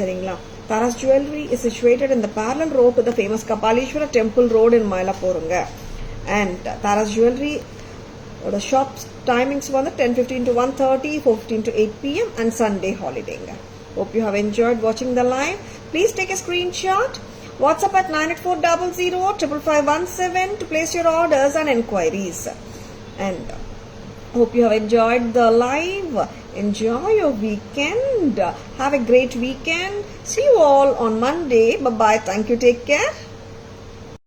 Seringla. Taras Jewelry is situated in the parallel road to the famous Kapalishwara Temple Road in Mylapore. And Taras Jewelry, the shop's timings were 10:15 to 1:30, 4:15 to 8 p.m. and Sunday holiday. Hope you have enjoyed watching the live. Please take a screenshot. WhatsApp at 9840055517 to place your orders and enquiries. And hope you have enjoyed the live. Enjoy your weekend. Have a great weekend. See you all on Monday. Bye-bye. Thank you. Take care.